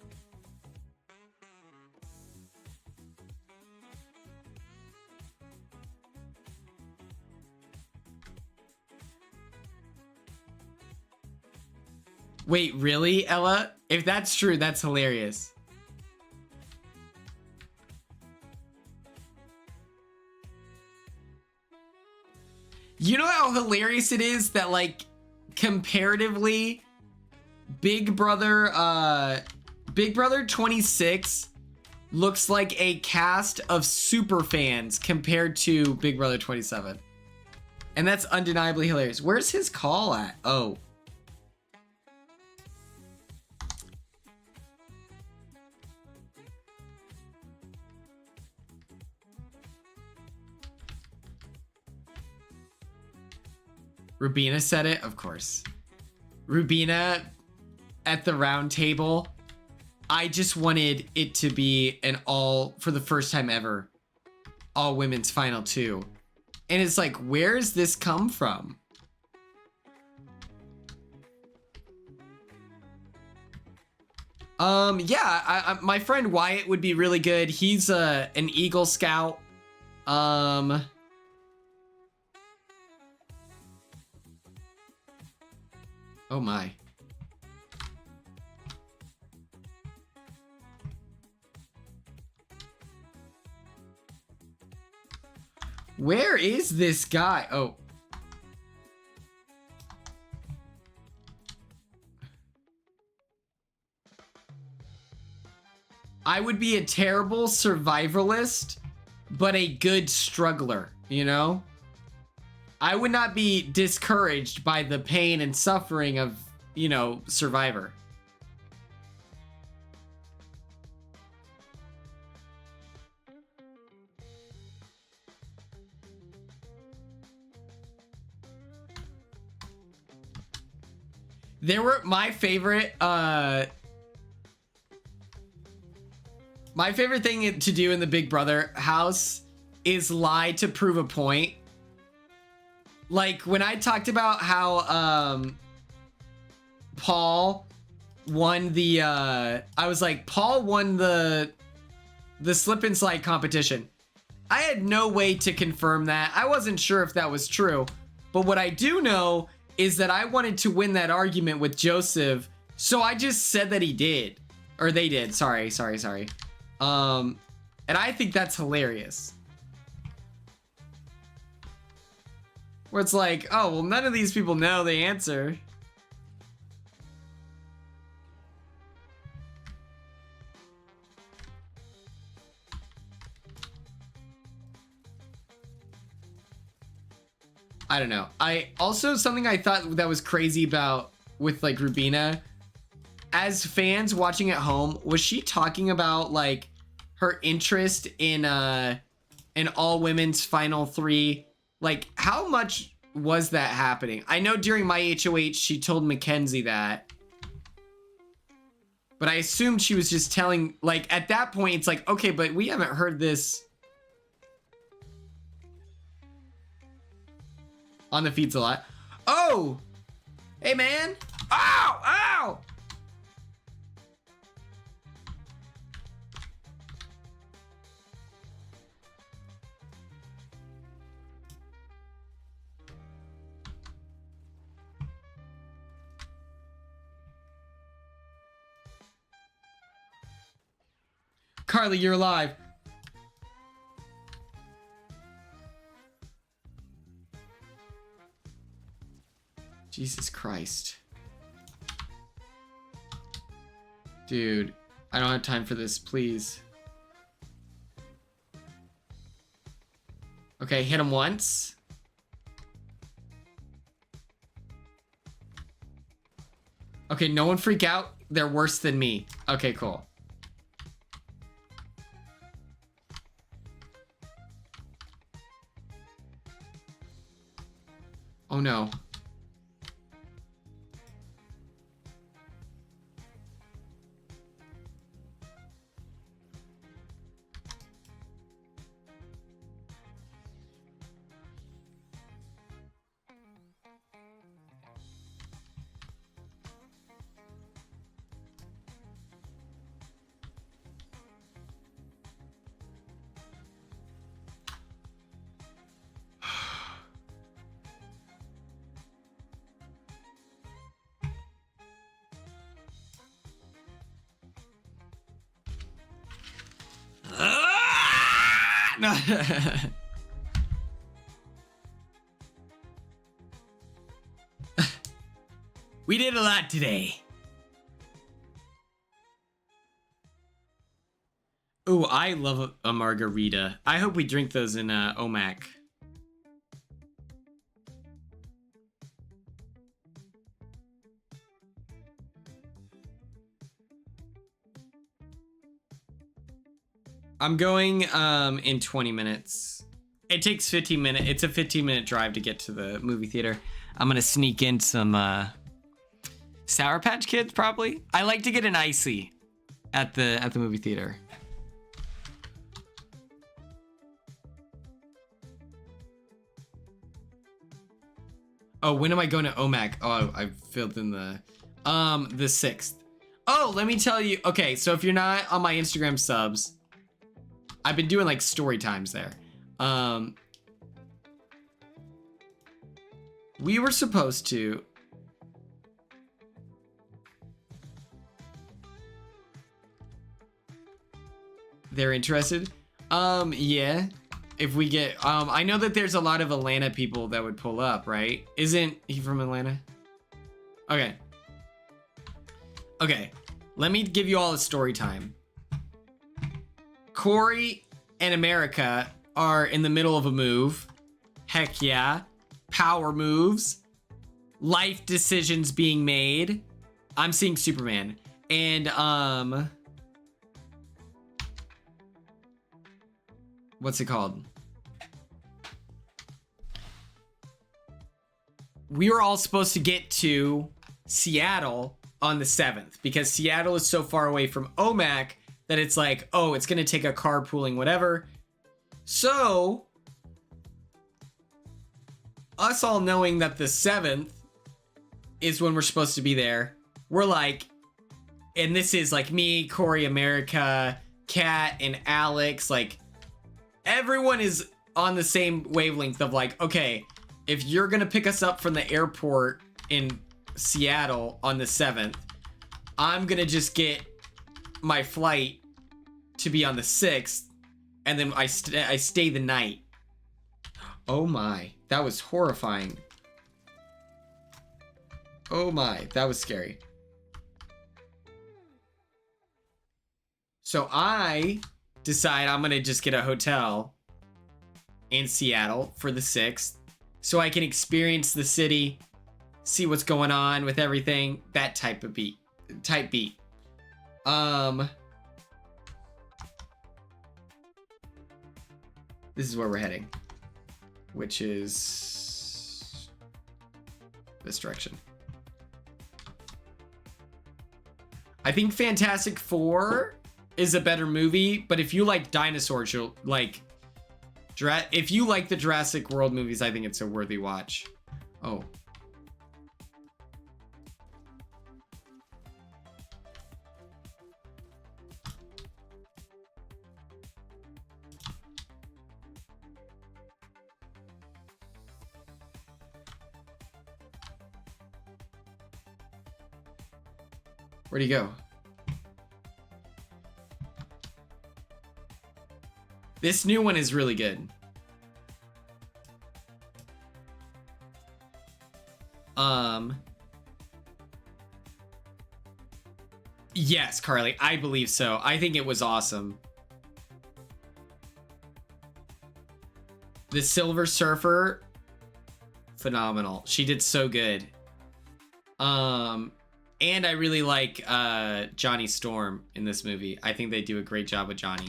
Wait, really, Ella? If that's true, that's hilarious. You know how hilarious it is that, like, comparatively, Big Brother 26 looks like a cast of super fans compared to Big Brother 27. And that's undeniably hilarious. Where's his call at? Oh. Rubina said it, of course. Rubina at the round table, I just wanted it to be an all, for the first time ever, all women's final two. And it's like, where does this come from? Yeah, my friend Wyatt would be really good. He's an Eagle Scout. Oh my. Where is this guy? Oh. I would be a terrible survivalist, but a good struggler, you know? I would not be discouraged by the pain and suffering of, you know, Survivor. There were my favorite thing to do in the Big Brother house is lie to prove a point. Like when I talked about how Paul won the I was like, Paul won the slip and slide competition. I had no way to confirm that. I wasn't sure if that was true. But what I do know is that I wanted to win that argument with Joseph, so I just said that he did. Or they did. Sorry. And I think that's hilarious. Where it's like, oh, well, none of these people know the answer. I don't know. I also, something I thought that was crazy about with like Rubina, as fans watching at home, was she talking about like her interest in an all women's final three? Like how much was that happening? I know during my HOH she told Mackenzie that, but I assumed she was just telling, like at that point it's like, okay, but we haven't heard this on the feeds a lot. Oh, hey man. Ow. Carly, you're alive. Jesus Christ. Dude, I don't have time for this, please. Okay, hit him once. Okay, no one freak out. They're worse than me. Okay, cool. Oh no. No. We did a lot today. Ooh, I love a margarita. I hope we drink those in OMAC. I'm going in 20 minutes. It takes 15 minutes. It's a 15-minute drive to get to the movie theater. I'm gonna sneak in some Sour Patch Kids, probably. I like to get an icy at the movie theater. Oh, when am I going to OMAC? Oh, I filled in the 6th. Oh, let me tell you. Okay, so if you're not on my Instagram subs, I've been doing like story times there. We were supposed to. They're interested? Yeah. If we get, I know that there's a lot of Atlanta people that would pull up, right? Isn't he from Atlanta? Okay. Okay. Let me give you all a story time. Corey and America are in the middle of a move. Heck yeah. Power moves. Life decisions being made. I'm seeing Superman. And, what's it called? We were all supposed to get to Seattle on the 7th because Seattle is so far away from OMAC that it's like, oh, it's going to take a carpooling, whatever. So, us all knowing that the 7th is when we're supposed to be there, we're like, and this is like me, Corey, America, Kat, and Alex, like, everyone is on the same wavelength of like, okay, if you're gonna pick us up from the airport in Seattle on the 7th, I'm gonna just get my flight to be on the 6th, and then I stay the night. Oh my, that was horrifying. Oh my, that was scary. So I decide I'm gonna just get a hotel in Seattle for the 6th so I can experience the city, see what's going on with everything, that type of beat. This is where we're heading, which is this direction. I think Fantastic Four is a better movie, but if you like dinosaurs, you'll like if you like the Jurassic World movies, I think it's a worthy watch. Oh. Where'd he go? This new one is really good. Yes, Carly, I believe so. I think it was awesome. The Silver Surfer, phenomenal. She did so good. And I really like Johnny Storm in this movie. I think they do a great job with Johnny.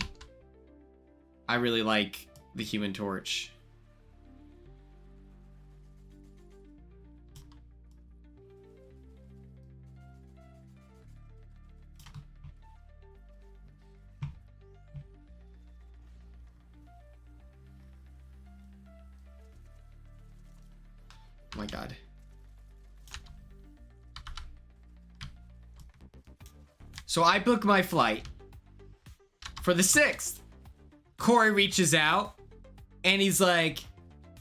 I really like the Human Torch. Oh my God. So I book my flight for the 6th. Corey reaches out and he's like,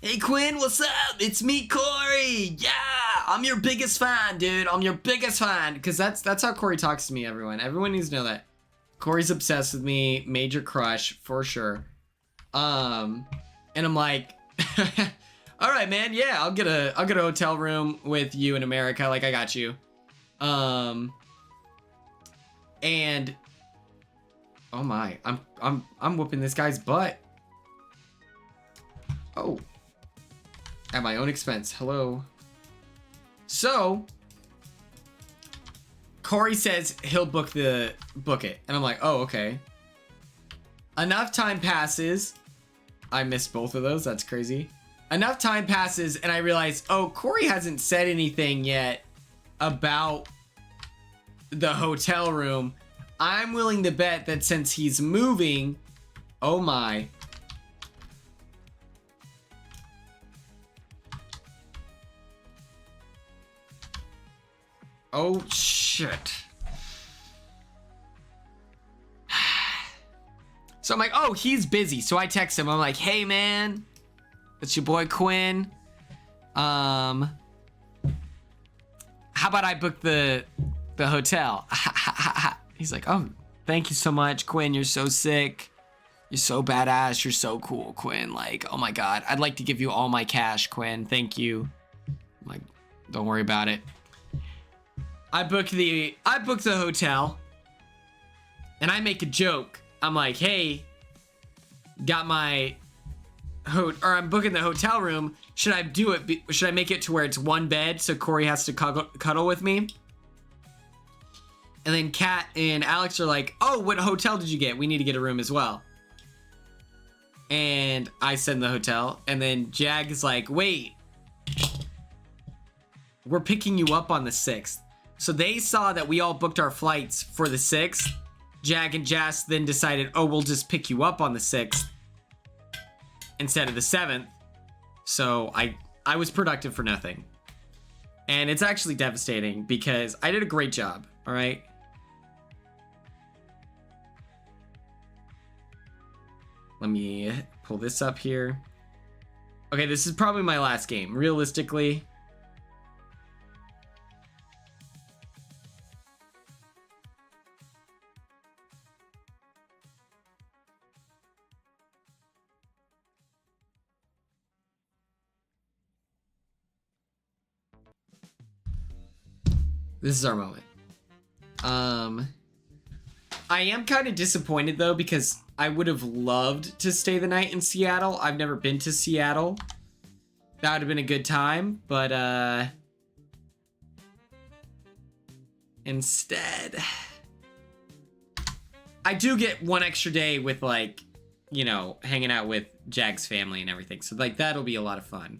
"Hey Quinn, what's up? It's me, Corey. Yeah, I'm your biggest fan, dude. I'm your biggest fan." Because that's how Corey talks to me, everyone. Everyone needs to know that. Corey's obsessed with me, major crush for sure. And I'm like, all right, man. Yeah, I'll get a hotel room with you in America. Like, I got you. And oh my, I'm whooping this guy's butt. Oh, at my own expense. Hello. So Corey says he'll book it, and I'm like, oh, okay. Enough time passes. I missed both of those. That's crazy. Enough time passes, and I realize, oh, Corey hasn't said anything yet about the hotel room. I'm willing to bet that since he's moving, oh my. Oh shit. So I'm like, oh, he's busy. So I text him. I'm like, hey man, it's your boy Quinn. How about I book the hotel? He's like, oh, thank you so much, Quinn. You're so sick. You're so badass. You're so cool, Quinn. Like, oh my God, I'd like to give you all my cash, Quinn. Thank you. I'm like, don't worry about it. I booked the hotel, and I make a joke. I'm like, hey, got my I'm booking the hotel room. Should I do it? Should I make it to where it's one bed so Corey has to cuddle with me? And then Kat and Alex are like, oh, what hotel did you get? We need to get a room as well. And I send the hotel. And then Jag is like, wait, we're picking you up on the 6th. So they saw that we all booked our flights for the 6th. Jag and Jas then decided, oh, we'll just pick you up on the 6th instead of the 7th. So I was productive for nothing. And it's actually devastating because I did a great job, all right? Let me pull this up here. Okay, this is probably my last game, realistically. This is our moment. I am kind of disappointed though because I would have loved to stay the night in Seattle. I've never been to Seattle. That would have been a good time, but instead I do get one extra day with, like, you know, hanging out with Jag's family and everything. So like that'll be a lot of fun.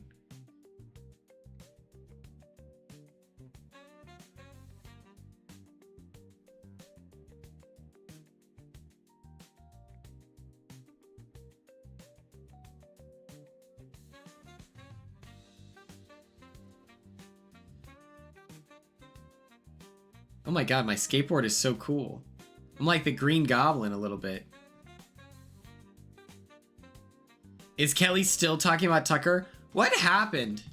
Oh my God, my skateboard is so cool. I'm like the Green Goblin a little bit. Is Kelly still talking about Tucker? What happened?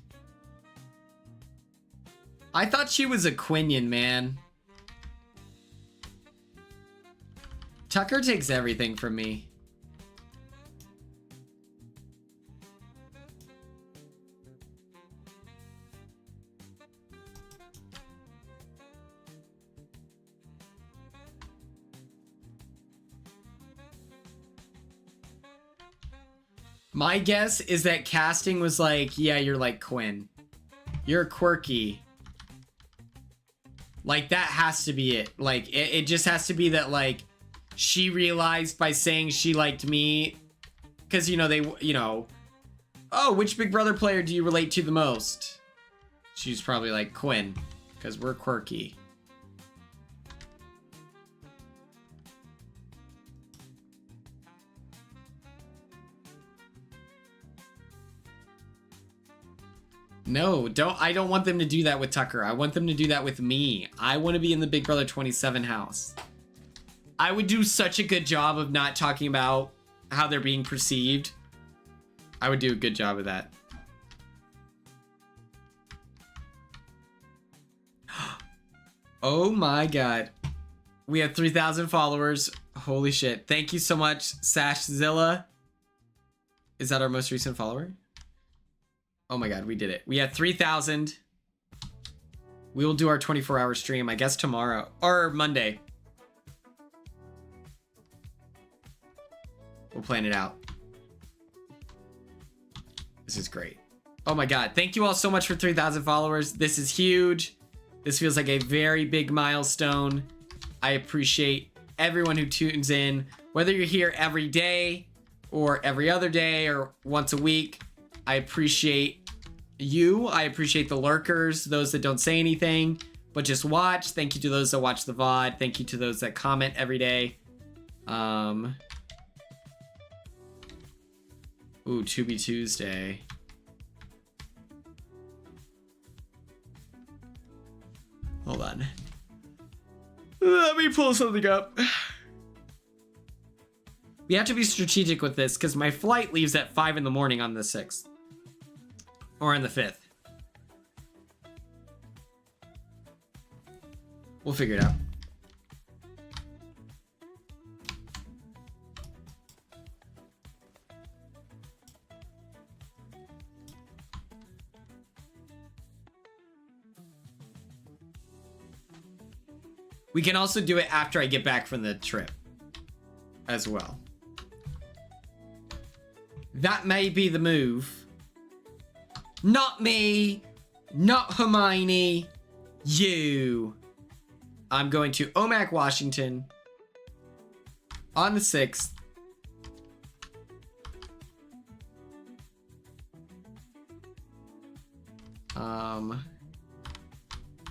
I thought she was a Quinion, man. Tucker takes everything from me. My guess is that casting was like, yeah, you're like Quinn. You're quirky. Like, that has to be it. Like, it just has to be that, like, she realized by saying she liked me. Because, you know, oh, which Big Brother player do you relate to the most? She's probably like, Quinn. Because we're quirky. No, I don't want them to do that with Tucker. I want them to do that with me. I want to be in the Big Brother 27 house. I would do such a good job of not talking about how they're being perceived. I would do a good job of that. Oh my God. We have 3,000 followers. Holy shit. Thank you so much, Sashzilla. Is that our most recent follower? Oh my God, we did it. We had 3,000. We will do our 24-hour stream, I guess tomorrow or Monday. We'll plan it out. This is great. Oh my God, thank you all so much for 3,000 followers. This is huge. This feels like a very big milestone. I appreciate everyone who tunes in, whether you're here every day or every other day or once a week. I appreciate you. I appreciate the lurkers, those that don't say anything. but just watch. Thank you to those that watch the VOD. Thank you to those that comment every day. Ooh, To Be Tuesday. Hold on. Let me pull something up. We have to be strategic with this because my flight leaves at 5 in the morning on the 6th. Or on the 5th. We'll figure it out. We can also do it after I get back from the trip as well. That may be the move. Not me, not Hermione, you. I'm going to Omak, Washington on the 6th.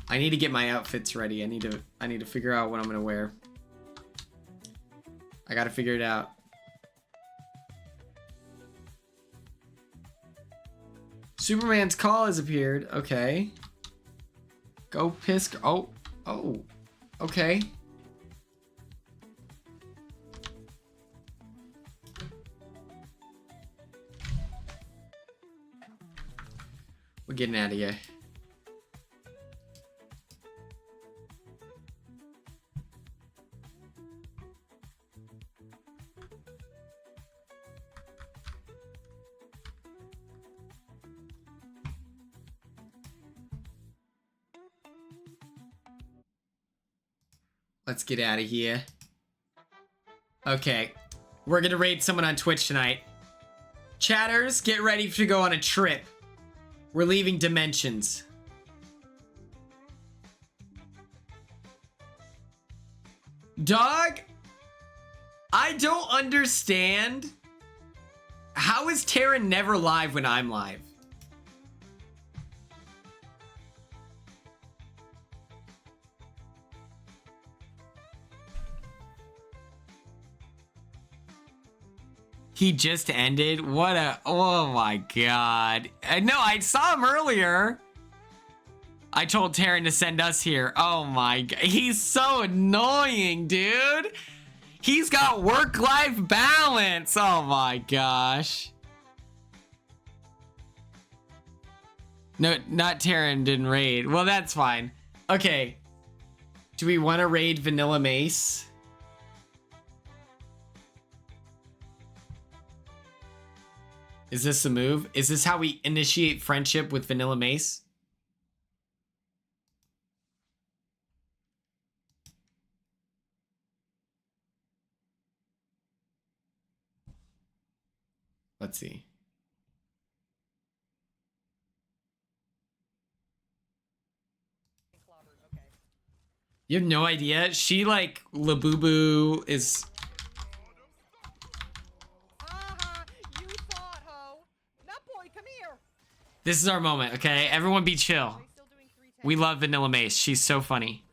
I need to get my outfits ready. I need to figure out what I'm gonna wear. I gotta figure it out. Superman's call has appeared. Okay. Go piss. Oh. Okay. We're getting out of here. Let's get out of here. Okay. We're gonna raid someone on Twitch tonight. Chatters, get ready to go on a trip. We're leaving Dimensions. Dog, I don't understand. How is Taryn never live when I'm live? He just ended? What a... Oh my god. No, I saw him earlier. I told Taryn to send us here. Oh my god. He's so annoying, dude. He's got work-life balance. Oh my gosh. No, not Taryn didn't raid. Well, that's fine. Okay. Do we want to raid Vanilla Mace? Is this a move? Is this how we initiate friendship with Vanilla Mace? Let's see. You have no idea? She like Labubu is... This is our moment, okay? Everyone be chill. We love Vanilla Mace. She's so funny.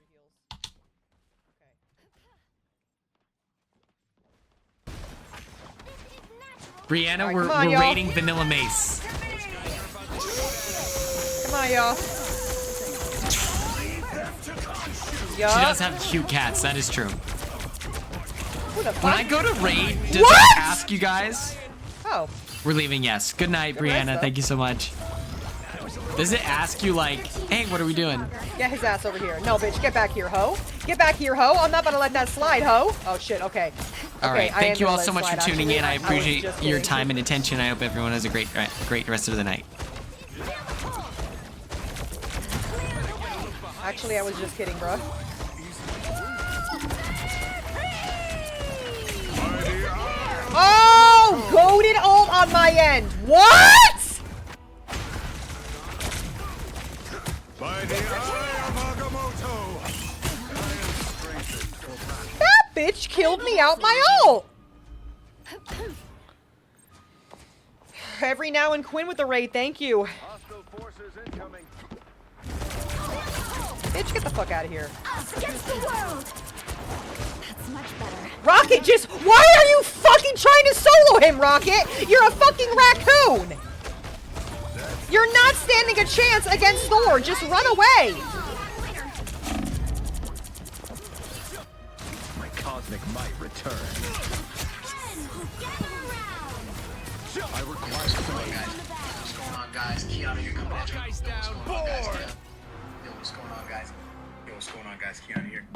Brianna, we're raiding Vanilla Mace. Come on, y'all. She does have cute cats. That is true. When I go to raid, does it ask you guys? Oh. We're leaving, yes. Good night, Brianna. Thank you so much. Does it ask you like, hey, what are we doing? Get his ass over here. No, bitch, get back here, ho. Get back here, ho. I'm not gonna let that slide, ho. Oh, shit, okay. All right, thank you all so much for tuning in. I appreciate your time and attention. I hope everyone has a great rest of the night. Actually, I was just kidding, bro. Oh, goaded ult on my end. What? That bitch killed me out my ult. Every now and Quinn with the raid, thank you. Bitch, get the fuck out of here. Against the world. That's much better. Rocket, just why are you fucking trying to solo him, Rocket? You're a fucking raccoon. You're not standing a chance against Thor. Just run away. My cosmic might return. I require some guys. What's going on, guys? Keanu here coming at you. Yo, what's going on, guys? Yo, what's going on, guys? Yo, what's going on, guys? Keanu here.